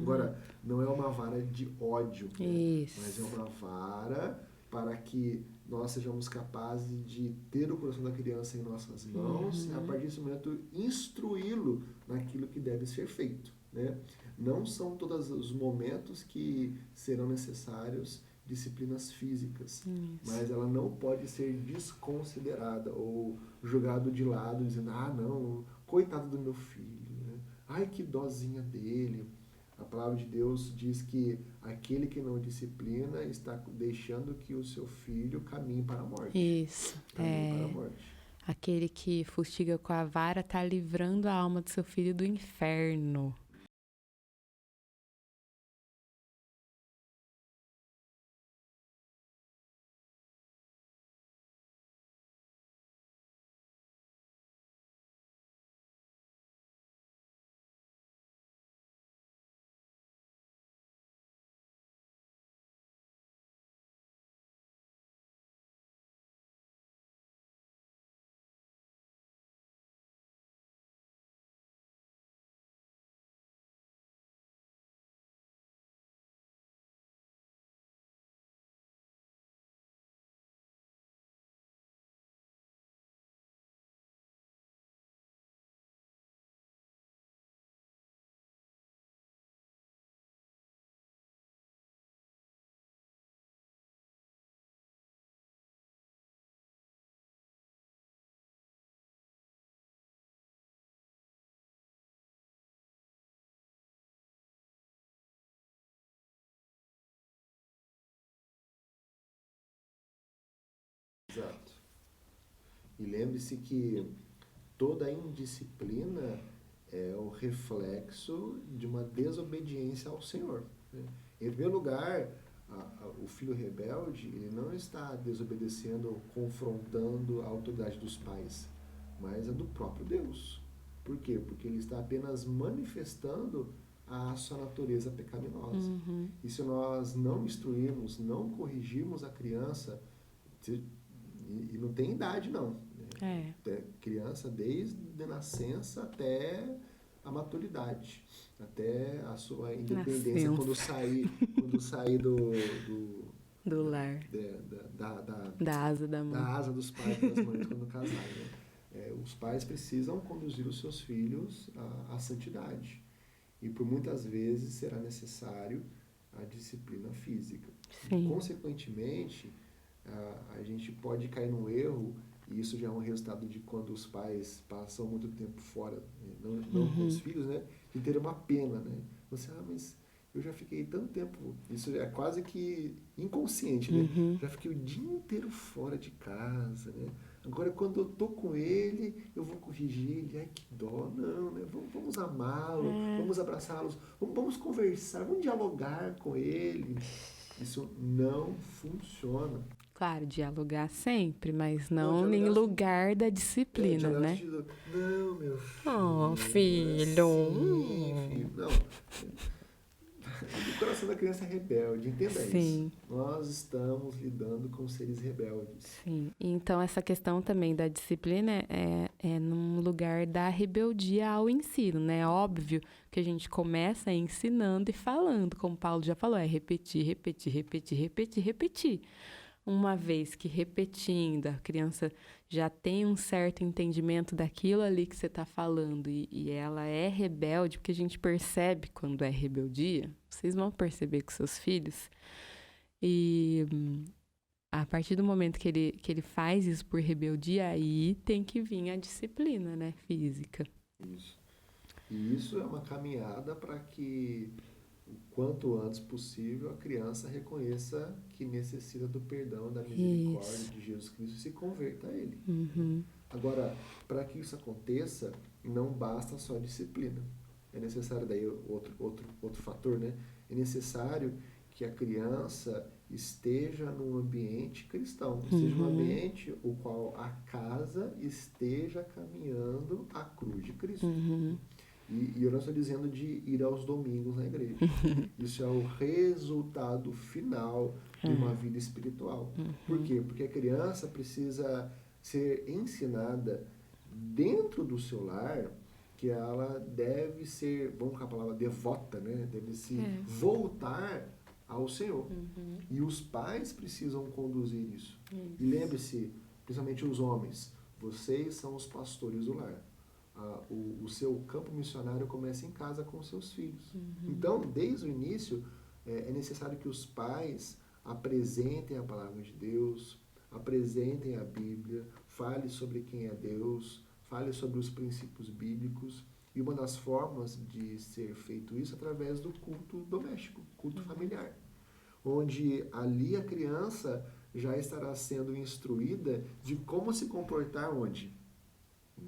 Agora, não é uma vara de ódio, né? Mas é uma vara para que nós sejamos capazes de ter o coração da criança em nossas mãos e, a partir desse momento, instruí-lo naquilo que deve ser feito, né? Não são todos os momentos que serão necessários disciplinas físicas, mas ela não pode ser desconsiderada ou jogado de lado, dizendo, não, coitado do meu filho, né? Ai, que dozinha dele. A palavra de Deus diz que aquele que não disciplina está deixando que o seu filho caminhe para a morte. Isso. Caminhe para a morte. Aquele que fustiga com a vara está livrando a alma do seu filho do inferno. Exato. E lembre-se que toda indisciplina é o reflexo de uma desobediência ao Senhor, né? Em primeiro lugar, o filho rebelde, ele não está desobedecendo, confrontando a autoridade dos pais, mas a do próprio Deus. Por quê? Porque ele está apenas manifestando a sua natureza pecaminosa. E se nós não instruirmos, não corrigirmos a criança, e não tem idade não, criança desde a nascença até a maturidade, até a sua independência, quando sair do lar, da asa da mãe, da asa dos pais e das mães quando casarem, né? Os pais precisam conduzir os seus filhos à santidade, e por muitas vezes será necessário a disciplina física. Consequentemente, a gente pode cair num erro, e isso já é um resultado de quando os pais passam muito tempo fora, não com os filhos, né? De ter uma pena, né? Você, mas eu já fiquei tanto tempo, isso é quase que inconsciente, né? Já fiquei o dia inteiro fora de casa, né? Agora, quando eu tô com ele, eu vou corrigir ele. Ai, que dó, não, né? Vamos amá-lo, vamos abraçá-los, vamos conversar, vamos dialogar com ele. Isso não funciona. Claro, dialogar sempre, mas não em lugar da disciplina, né? Não, meu filho. Oh, filho. Filho. Não. O coração da criança é rebelde, entenda isso. Nós estamos lidando com seres rebeldes. Sim, então essa questão também da disciplina é num lugar da rebeldia ao ensino, né? É óbvio que a gente começa ensinando e falando, como Paulo já falou, é repetir, repetir, repetir, repetir, repetir. Uma vez que repetindo, a criança já tem um certo entendimento daquilo ali que você está falando e ela é rebelde, porque a gente percebe quando é rebeldia, vocês vão perceber com seus filhos, e a partir do momento que ele faz isso por rebeldia, aí tem que vir a disciplina, né, física. Isso. E isso é uma caminhada para que, o quanto antes possível, a criança reconheça que necessita do perdão, da misericórdia Isso. de Jesus Cristo e se converta a Ele. Uhum. Agora, para que isso aconteça, não basta só disciplina. É necessário, daí outro fator, né? É necessário que a criança esteja num ambiente cristão, esteja num ambiente o qual a casa esteja caminhando à cruz de Cristo. E eu não estou dizendo de ir aos domingos na igreja. Isso é o resultado final de uma vida espiritual. Por quê? Porque a criança precisa ser ensinada dentro do seu lar que ela deve ser, vamos com a palavra, devota, né? Deve se voltar ao Senhor. E os pais precisam conduzir isso. E lembre-se, principalmente os homens, vocês são os pastores do lar. O seu campo missionário começa em casa com os seus filhos. Então, desde o início, é necessário que os pais apresentem a palavra de Deus, apresentem a Bíblia, fale sobre quem é Deus, fale sobre os princípios bíblicos. E uma das formas de ser feito isso é através do culto doméstico, culto familiar, onde ali a criança já estará sendo instruída de como se comportar onde?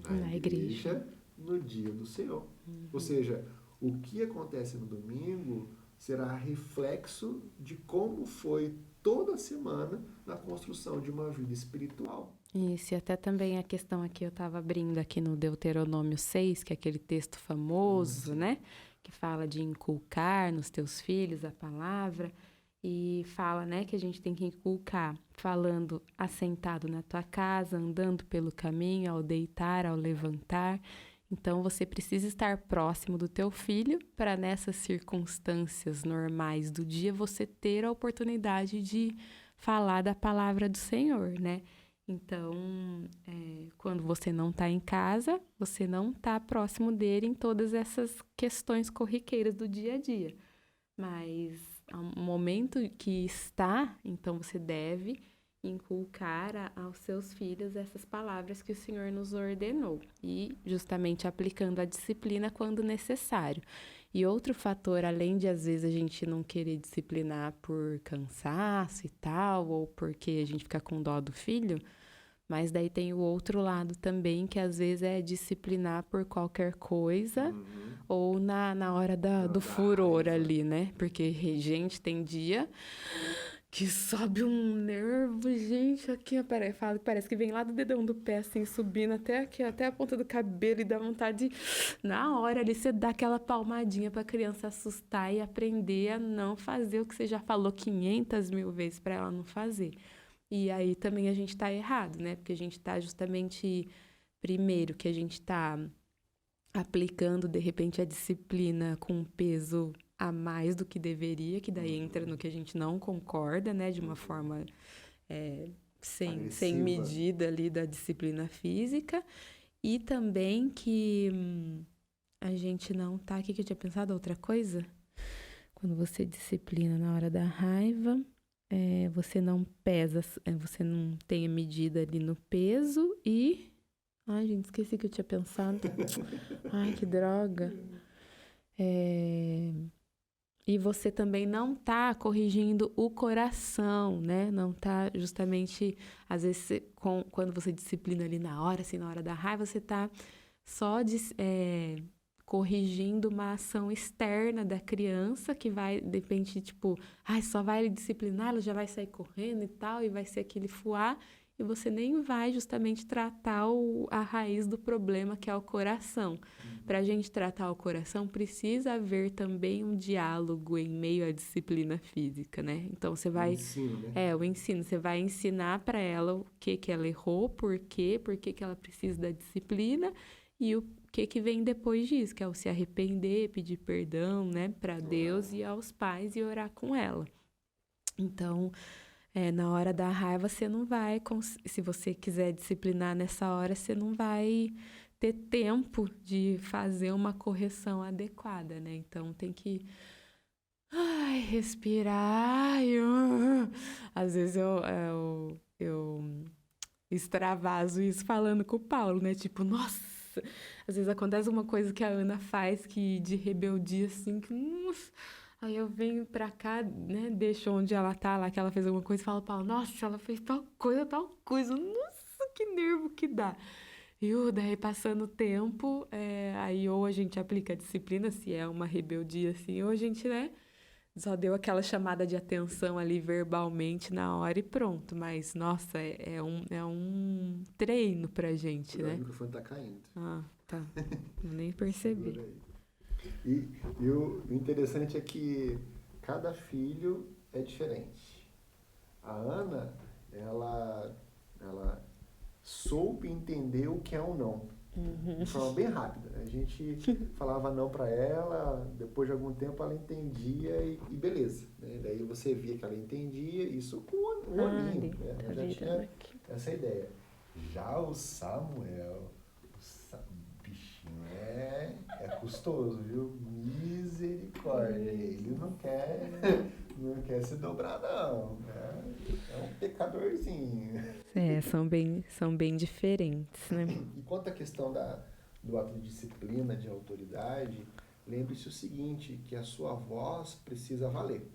Na igreja, no dia do Senhor. Ou seja, o que acontece no domingo será reflexo de como foi toda a semana na construção de uma vida espiritual. Isso, e até também a questão aqui, eu estava abrindo aqui no Deuteronômio 6, que é aquele texto famoso, né? Que fala de inculcar nos teus filhos a palavra. E fala, né, que a gente tem que inculcar, falando assentado na tua casa, andando pelo caminho, ao deitar, ao levantar. Então, você precisa estar próximo do teu filho para, nessas circunstâncias normais do dia, você ter a oportunidade de falar da palavra do Senhor, né? Então, quando você não está em casa, você não está próximo dele em todas essas questões corriqueiras do dia a dia. Mas ao momento que está, então você deve inculcar aos seus filhos essas palavras que o Senhor nos ordenou e justamente aplicando a disciplina quando necessário. E outro fator, além de às vezes a gente não querer disciplinar por cansaço e tal, ou porque a gente fica com dó do filho, mas daí tem o outro lado também, que às vezes é disciplinar por qualquer coisa, ou na hora do furor ali, né? Porque, gente, tem dia que sobe um nervo, gente, aqui, parece que vem lá do dedão do pé, assim, subindo até aqui, até a ponta do cabelo, e dá vontade de, na hora ali, você dá aquela palmadinha pra criança assustar e aprender a não fazer o que você já falou 500 mil vezes pra ela não fazer. E aí também a gente tá errado, né? Porque a gente tá justamente, primeiro, que a gente tá aplicando, de repente, a disciplina com um peso a mais do que deveria, que daí entra no que a gente não concorda, né? De uma forma sem medida ali da disciplina física. E também que a gente não tá... O que eu tinha pensado? Outra coisa? Quando você disciplina na hora da raiva... você não pesa, você não tem a medida ali no peso e... Ai, gente, esqueci que eu tinha pensado. Ai, que droga. E você também não tá corrigindo o coração, né? Não tá justamente, às vezes, quando você disciplina ali na hora, assim, na hora da raiva, você tá só corrigindo uma ação externa da criança que vai, de repente, tipo, só vai disciplinar, ela já vai sair correndo e tal, e vai ser aquele fuá, e você nem vai justamente tratar a raiz do problema, que é o coração. Para a gente tratar o coração, precisa haver também um diálogo em meio à disciplina física, né? Então, você vai... O ensino, né? O ensino. Você vai ensinar para ela o que ela errou, por que ela precisa da disciplina, e o que vem depois disso, que é o se arrepender, pedir perdão, né, para Deus e aos pais e orar com ela. Então, na hora da raiva, você não vai, se você quiser disciplinar nessa hora, você não vai ter tempo de fazer uma correção adequada, né? Então, tem que respirar. Às vezes extravaso isso falando com o Paulo, né? Tipo, nossa, às vezes acontece uma coisa que a Ana faz que de rebeldia, assim, que, nossa. Aí eu venho pra cá, né? Deixo onde ela tá, lá que ela fez alguma coisa, e falo, Paulo, nossa, ela fez tal coisa. Nossa, que nervo que dá. E daí passando o tempo, aí ou a gente aplica a disciplina, se é uma rebeldia assim, ou a gente, né? Só deu aquela chamada de atenção ali verbalmente na hora e pronto. Mas, nossa, é um treino pra gente, O né? microfone tá caindo. Ah, tá. Eu nem percebi. Segura aí. E o interessante é que cada filho é diferente. A Ana, ela soube entender o que é um não. De forma bem rápida. A gente falava não para ela, depois de algum tempo ela entendia e beleza. Né? Daí você via que ela entendia, isso com um aninho. Né? Ela já tinha essa ideia. Já o Samuel, bichinho é custoso, viu? Misericórdia. Ele não quer se dobrar, não. É um pecadorzinho. São bem diferentes, né? E quanto à questão do ato de disciplina, de autoridade, lembre-se o seguinte, que a sua voz precisa valer.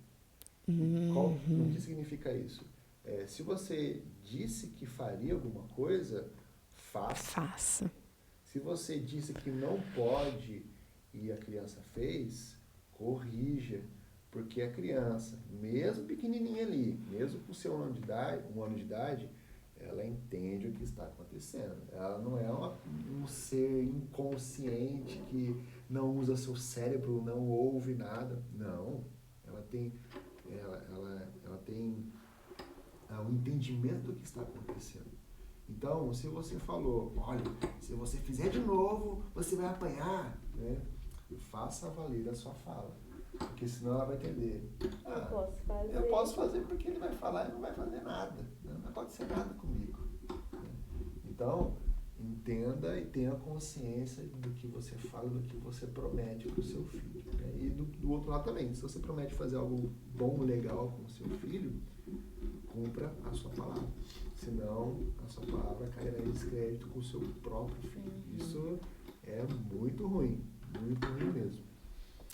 O que significa isso? Se você disse que faria alguma coisa, faça. Se você disse que não pode e a criança fez, corrija. Porque a criança, mesmo pequenininha ali, mesmo com seu 1 ano de idade, ela entende o que está acontecendo. Ela não é um ser inconsciente que não usa seu cérebro, não ouve nada. Não. Ela tem o entendimento do que está acontecendo. Então, se você falou, olha, se você fizer de novo, você vai apanhar, né? Faça valer a sua fala. Porque senão ela vai entender. Eu posso fazer porque ele vai falar e não vai fazer nada. Não vai acontecer nada comigo. Então, entenda e tenha consciência do que você fala, do que você promete para o seu filho. Né? E do outro lado também. Se você promete fazer algo bom, legal com o seu filho, cumpra a sua palavra. Senão, a sua palavra cairá em descrédito com o seu próprio filho. Isso é muito ruim mesmo.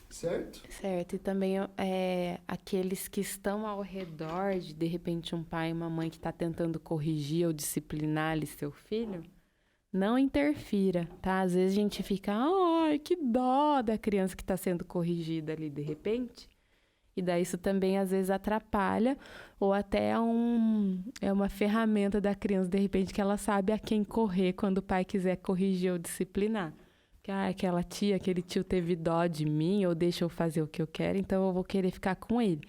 Certo? Certo. E também aqueles que estão ao redor de repente, um pai e uma mãe que está tentando corrigir ou disciplinar ali seu filho, não interfira, tá? Às vezes a gente fica, ai, que dó da criança que está sendo corrigida ali de repente. E daí isso também às vezes atrapalha, ou até é uma ferramenta da criança, de repente, que ela sabe a quem correr quando o pai quiser corrigir ou disciplinar. Que aquela tia, aquele tio teve dó de mim, ou deixa eu fazer o que eu quero, então eu vou querer ficar com ele.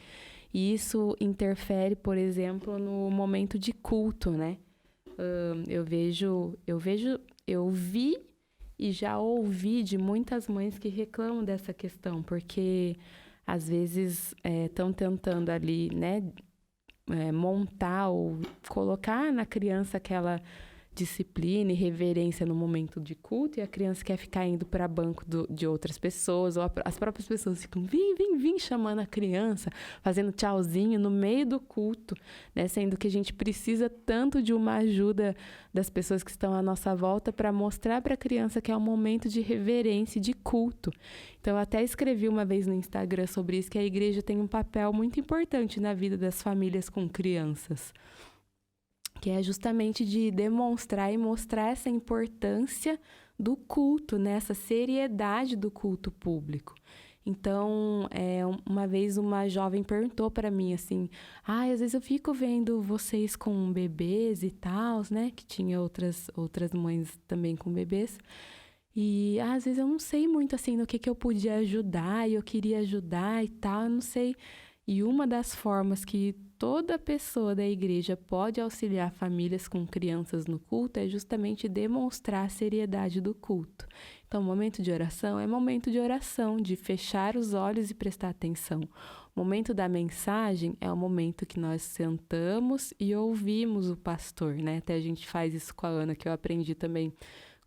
E isso interfere, por exemplo, no momento de culto, né? Eu vi e já ouvi de muitas mães que reclamam dessa questão, porque às vezes estão tentando ali, né, montar ou colocar na criança aquela disciplina e reverência no momento de culto, e a criança quer ficar indo para banco de outras pessoas, ou as próprias pessoas ficam vim, chamando a criança, fazendo tchauzinho no meio do culto, né? Sendo que a gente precisa tanto de uma ajuda das pessoas que estão à nossa volta para mostrar para a criança que é um momento de reverência e de culto. Então, eu até escrevi uma vez no Instagram sobre isso, que a igreja tem um papel muito importante na vida das famílias com crianças, que é justamente de demonstrar e mostrar essa importância do culto, né? Essa seriedade do culto público. Então, uma vez uma jovem perguntou para mim assim, às vezes eu fico vendo vocês com bebês e tal, né? Que tinha outras mães também com bebês. E às vezes eu não sei muito assim no que eu podia ajudar, e eu queria ajudar e tal, eu não sei. E uma das formas que toda pessoa da igreja pode auxiliar famílias com crianças no culto é justamente demonstrar a seriedade do culto. Então, o momento de oração é momento de oração, de fechar os olhos e prestar atenção. O momento da mensagem é o momento que nós sentamos e ouvimos o pastor, né? Até a gente faz isso com a Ana, que eu aprendi também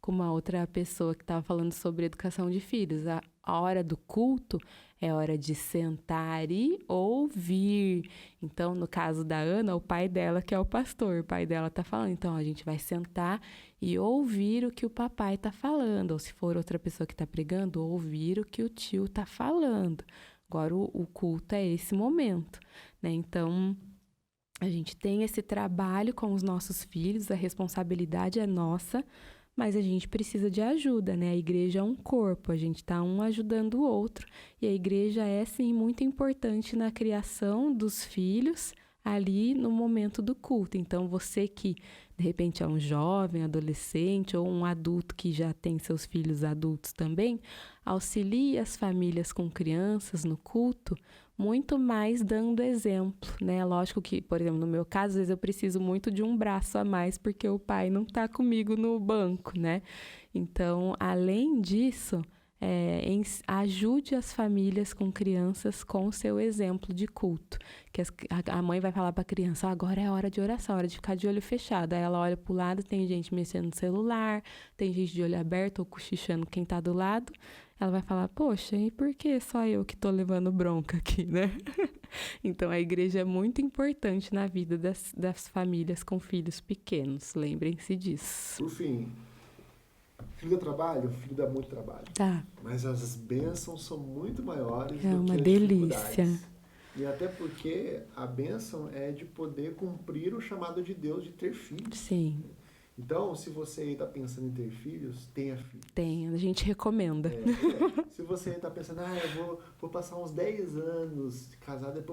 com uma outra pessoa que estava falando sobre educação de filhos. a hora do culto é hora de sentar e ouvir. Então, no caso da Ana, o pai dela que é o pastor, o pai dela tá falando. Então, a gente vai sentar e ouvir o que o papai tá falando. Ou se for outra pessoa que tá pregando, ouvir o que o tio tá falando. Agora, o culto é esse momento, né? Então, a gente tem esse trabalho com os nossos filhos, a responsabilidade é nossa, mas a gente precisa de ajuda, né? A igreja é um corpo, a gente está um ajudando o outro. E a igreja é, sim, muito importante na criação dos filhos ali no momento do culto. Então, você que, de repente, é um jovem, adolescente ou um adulto que já tem seus filhos adultos também, auxilie as famílias com crianças no culto, muito mais dando exemplo, né? Lógico que, por exemplo, no meu caso, às vezes eu preciso muito de um braço a mais porque o pai não está comigo no banco, né? Então, além disso, ajude as famílias com crianças com o seu exemplo de culto. Que a mãe vai falar para a criança, agora é hora de oração, hora de ficar de olho fechado. Aí ela olha para o lado, tem gente mexendo no celular, tem gente de olho aberto ou cochichando quem está do lado. Ela vai falar, poxa, e por que só eu que tô levando bronca aqui, né? Então, a igreja é muito importante na vida das famílias com filhos pequenos. Lembrem-se disso. Por fim, filho dá trabalho, filho dá muito trabalho. Tá. Mas as bênçãos são muito maiores É do uma que as delícia. dificuldades. E até porque a bênção é de poder cumprir o chamado de Deus de ter filhos. Sim. Então, se você está pensando em ter filhos, tenha filhos. Tem, a gente recomenda. Se você está pensando, eu vou passar uns 10 anos casado,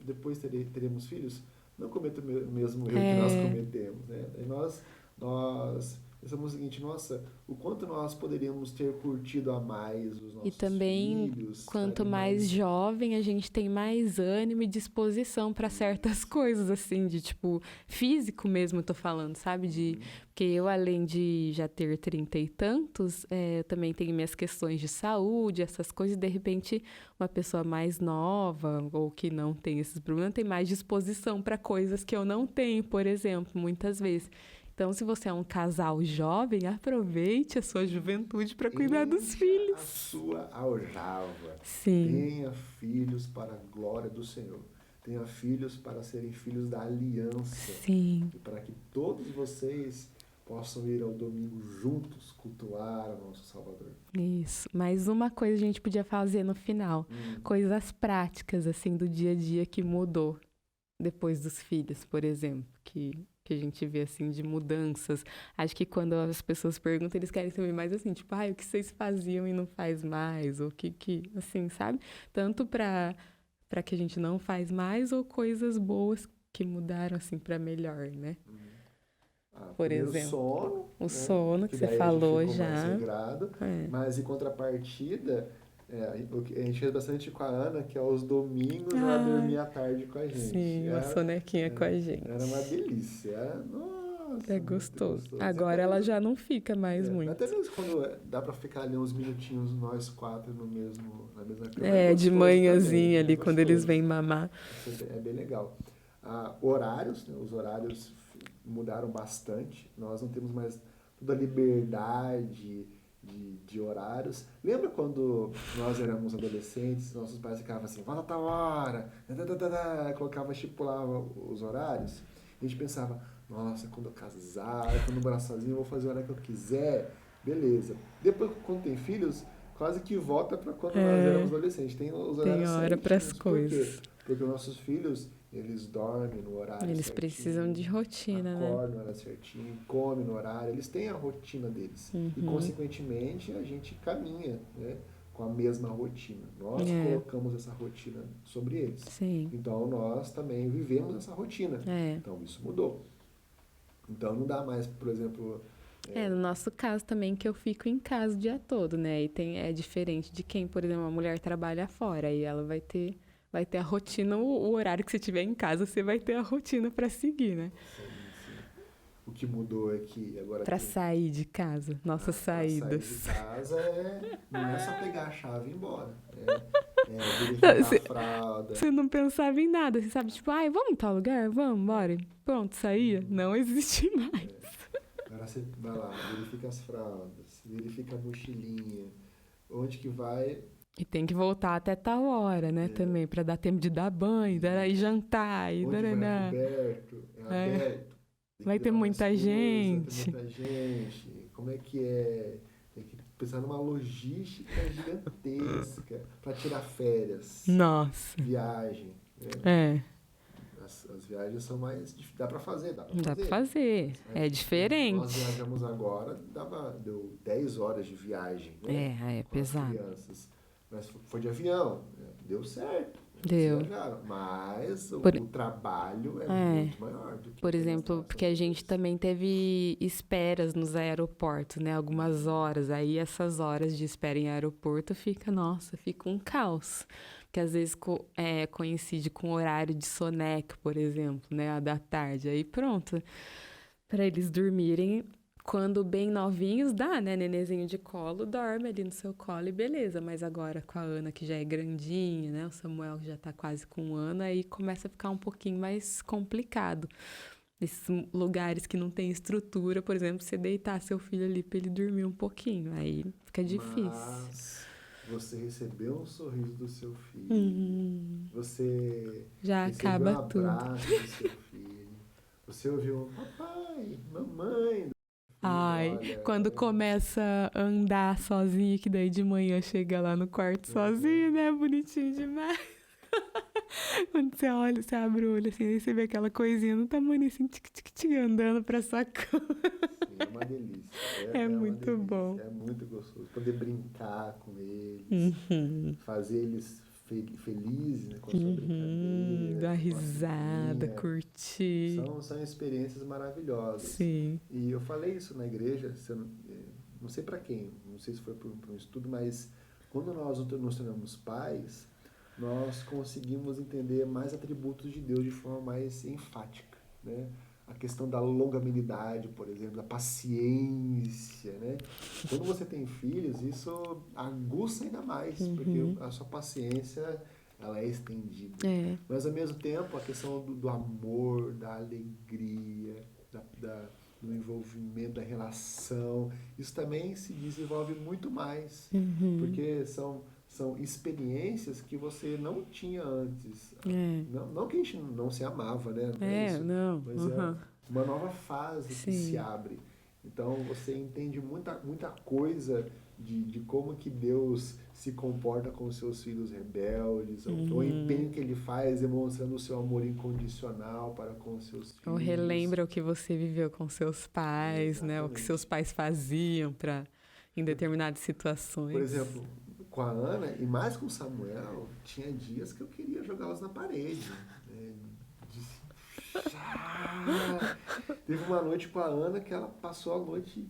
depois teremos filhos, não cometa o mesmo erro que nós cometemos. Né? Nós pensamos o seguinte, nossa, o quanto nós poderíamos ter curtido a mais os nossos filhos. E também, quanto mais jovem, a gente tem mais ânimo e disposição para certas coisas, assim, de tipo, físico mesmo, eu tô falando, sabe? Porque eu, além de já ter 30 e tantos, eu também tenho minhas questões de saúde, essas coisas, e de repente, uma pessoa mais nova, ou que não tem esses problemas, tem mais disposição para coisas que eu não tenho, por exemplo, muitas vezes. Então, se você é um casal jovem, aproveite a sua juventude para cuidar dos filhos. A sua aljava. Sim. Tenha filhos para a glória do Senhor. Tenha filhos para serem filhos da aliança. Sim. E para que todos vocês possam ir ao domingo juntos cultuar o nosso Salvador. Isso. Mais uma coisa a gente podia fazer no final. Coisas práticas, assim, do dia a dia que mudou depois dos filhos, por exemplo, que a gente vê, assim, de mudanças. Acho que quando as pessoas perguntam, eles querem saber mais, assim, tipo, o que vocês faziam e não faz mais, ou assim, sabe? Tanto para que a gente não faz mais, ou coisas boas que mudaram, assim, para melhor, né? Por exemplo, o sono que você falou já. Mas, em contrapartida, a gente fez bastante com a Ana, que é os domingos ela dormia à tarde com a gente. Sim, uma sonequinha com a gente. Era uma delícia. Nossa, é gostoso. Agora ela já não fica mais muito. Até mesmo quando dá pra ficar ali uns minutinhos, nós quatro na mesma cama. De manhãzinha ali, quando eles vêm mamar. É bem legal. Horários, né? Os horários mudaram bastante. Nós não temos mais toda a liberdade de horários. Lembra quando nós éramos adolescentes, nossos pais ficavam assim, volta a tal hora, colocava, estipulava os horários. A gente pensava, nossa, quando eu casar, quando eu morar sozinho, eu vou fazer a hora que eu quiser. Beleza. Depois, quando tem filhos, quase que volta para quando nós éramos adolescentes. Tem os horários tem hora para as coisas. Por quê? Porque os nossos filhos, eles dormem no horário Eles certinho, precisam de rotina, acordam no horário certinho, comem no horário, eles têm a rotina deles. E, consequentemente, a gente caminha, né, com a mesma rotina. Nós colocamos essa rotina sobre eles. Sim. Então, nós também vivemos essa rotina. Então, isso mudou. Então, não dá mais, por exemplo... no nosso caso também, que eu fico em casa o dia todo, né? E é diferente de quem, por exemplo, uma mulher trabalha fora, e ela vai ter a rotina, o horário que você tiver em casa, você vai ter a rotina para seguir, né? Sim. O que mudou é que agora... Para sair de casa, nossas saídas. Sair de casa não é só pegar a chave e ir embora. Verificar a fralda. Você não pensava em nada, você sabe, tipo, vamos em tal lugar? Vamos, bora. Pronto, saía. Não existe mais. Agora você vai lá, verifica as fraldas, verifica a mochilinha. Onde que vai... E tem que voltar até tal hora, né, também, para dar tempo de dar banho, e jantar, e Onde vai daraná. coberto, é É, aberto, tem que vai ter levar mais muita coisa, vai ter gente. muita gente, como é que é? Tem que pensar numa logística gigantesca para tirar férias, Nossa, viagem, né? é, As viagens são mais. Dá para fazer, dá para dá pra fazer. fazer. É Nós diferente. viajamos agora, deu 10 horas de viagem, né? É Com as pesado. crianças. Mas foi de avião, né? Deu certo. Eles Deu. viajaram. Mas Por, o trabalho é é, muito maior do que por apenas exemplo, dar só porque a gente flores. também teve esperas nos aeroportos, né? Algumas horas. Aí essas horas de espera em aeroporto fica um caos. Porque às vezes coincide com o horário de soneca, por exemplo, né? A da tarde. Aí pronto. Para eles dormirem quando bem novinhos, dá, né? Nenezinho de colo, dorme ali no seu colo e beleza. Mas agora com a Ana, que já é grandinha, né? O Samuel, que já tá quase com 1 ano, aí começa a ficar um pouquinho mais complicado. Esses lugares que não tem estrutura, por exemplo, você deitar seu filho ali para ele dormir um pouquinho, aí fica difícil. Mas você recebeu um sorriso do seu filho, Hum, você já recebeu um acaba tudo. abraço do seu filho, você ouviu papai, mamãe do filho, Ai, olha, quando começa a andar sozinho, que daí de manhã chega lá no quarto uhum. sozinho, né? Bonitinho demais. Quando você olha, você abre o olho assim, aí você vê aquela coisinha no tamanho assim, tic, andando pra sua cama. Sim, é uma delícia. É É uma muito bom. delícia. É muito gostoso. Poder brincar com eles, Uhum, fazer eles felizes, né, com a sua brincadeira, dar com a risada, musiquinha. curtir. São experiências maravilhosas. Sim. E eu falei isso na igreja, se eu não sei para quem, não sei se foi para um estudo, mas quando nós nos tornamos pais, nós conseguimos entender mais atributos de Deus de forma mais enfática, né? A questão da longanimidade, por exemplo, da paciência, né? Quando você tem filhos, isso aguça ainda mais, porque Uhum. a sua paciência ela é estendida. É. Mas ao mesmo tempo, a questão do amor, da alegria, do envolvimento, da relação, isso também se desenvolve muito mais, Uhum. porque são experiências que você não tinha antes. É. Não que a gente não se amava, né? Não é É, isso. não. Mas é Uhum. uma nova fase que se Sim. abre. Então você entende muita coisa de como que Deus se comporta com os seus filhos rebeldes, o Uhum. empenho que ele faz demonstrando o seu amor incondicional para com os seus Ou filhos. relembra o que você viveu com seus pais, né? O que seus Exatamente. pais faziam em determinadas Por situações. exemplo, com a Ana e mais com o Samuel, tinha dias que eu queria jogá-los na parede. Né? Teve uma noite com a Ana que ela passou a noite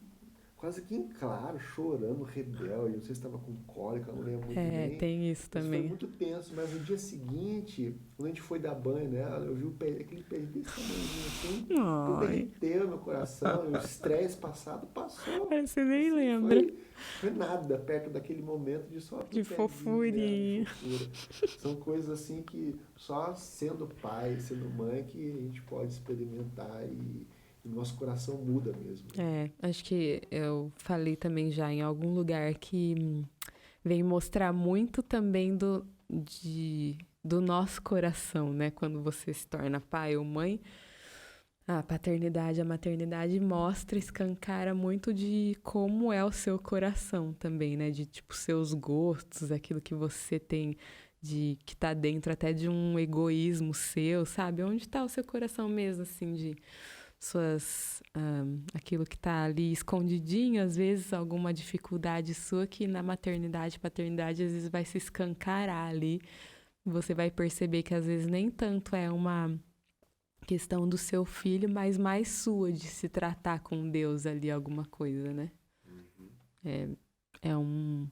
quase que em claro, chorando, rebelde. Não sei se estava com cólica, não lembro muito É, bem. tem isso Mas foi também. muito tenso. Mas no dia seguinte, quando a gente foi dar banho nela, eu vi aquele pé desse tamanhozinho assim. Que Ai, derreteu meu coração. E o estresse passado passou. você nem Assim, lembra foi nada perto daquele momento de só ver o de pezinho dela de fofurinha. fofura. São coisas assim que só sendo pai, sendo mãe, que a gente pode experimentar e nosso coração muda mesmo. Né? É, acho que eu falei também já em algum lugar que vem mostrar muito também do nosso coração, né? Quando você se torna pai ou mãe, a paternidade, a maternidade mostra, escancara muito de como é o seu coração também, né? De tipo seus gostos, aquilo que você tem de que tá dentro até de um egoísmo seu, sabe? Onde tá o seu coração mesmo, assim, de aquilo que tá ali escondidinho, às vezes alguma dificuldade sua que na maternidade, paternidade, às vezes vai se escancarar ali. Você vai perceber que às vezes nem tanto é uma questão do seu filho, mas mais sua de se tratar com Deus ali, alguma coisa, né? Uhum. É, é um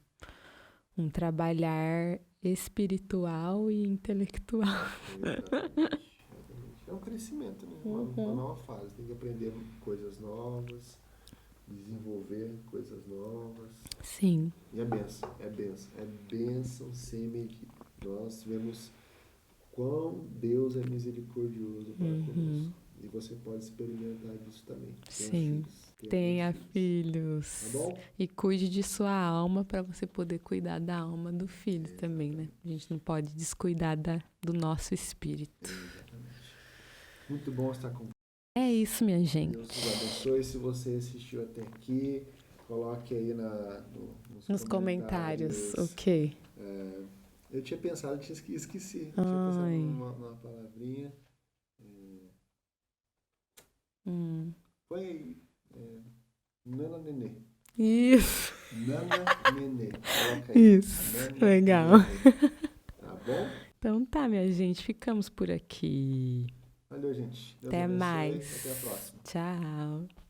trabalhar espiritual e intelectual. Exatamente, exatamente. É um crescimento, né? Uma Uhum. nova fase. Tem que aprender coisas novas, desenvolver coisas novas. Sim. E é benção, é benção. É benção sempre que nós vemos quão Deus é misericordioso para conosco. Uhum. E você pode experimentar disso também. Sim. Tenha filhos. Tá bom? E cuide de sua alma para você poder cuidar da alma do filho também, né? A gente não pode descuidar do nosso espírito. Exatamente. Muito bom estar com você. É isso, minha gente. Deus te abençoe. Se você assistiu até aqui, coloque aí nos comentários. Ok. Eu tinha pensado, esqueci. Eu tinha pensado numa palavrinha. Foi Nana Nenê. Isso. Nana Nenê. Coloca aí. Isso. Nana Legal. Nenê. Tá bom? Então tá, minha gente. Ficamos por aqui. Valeu, gente. Deus Até abençoe. mais. Até a próxima. Tchau.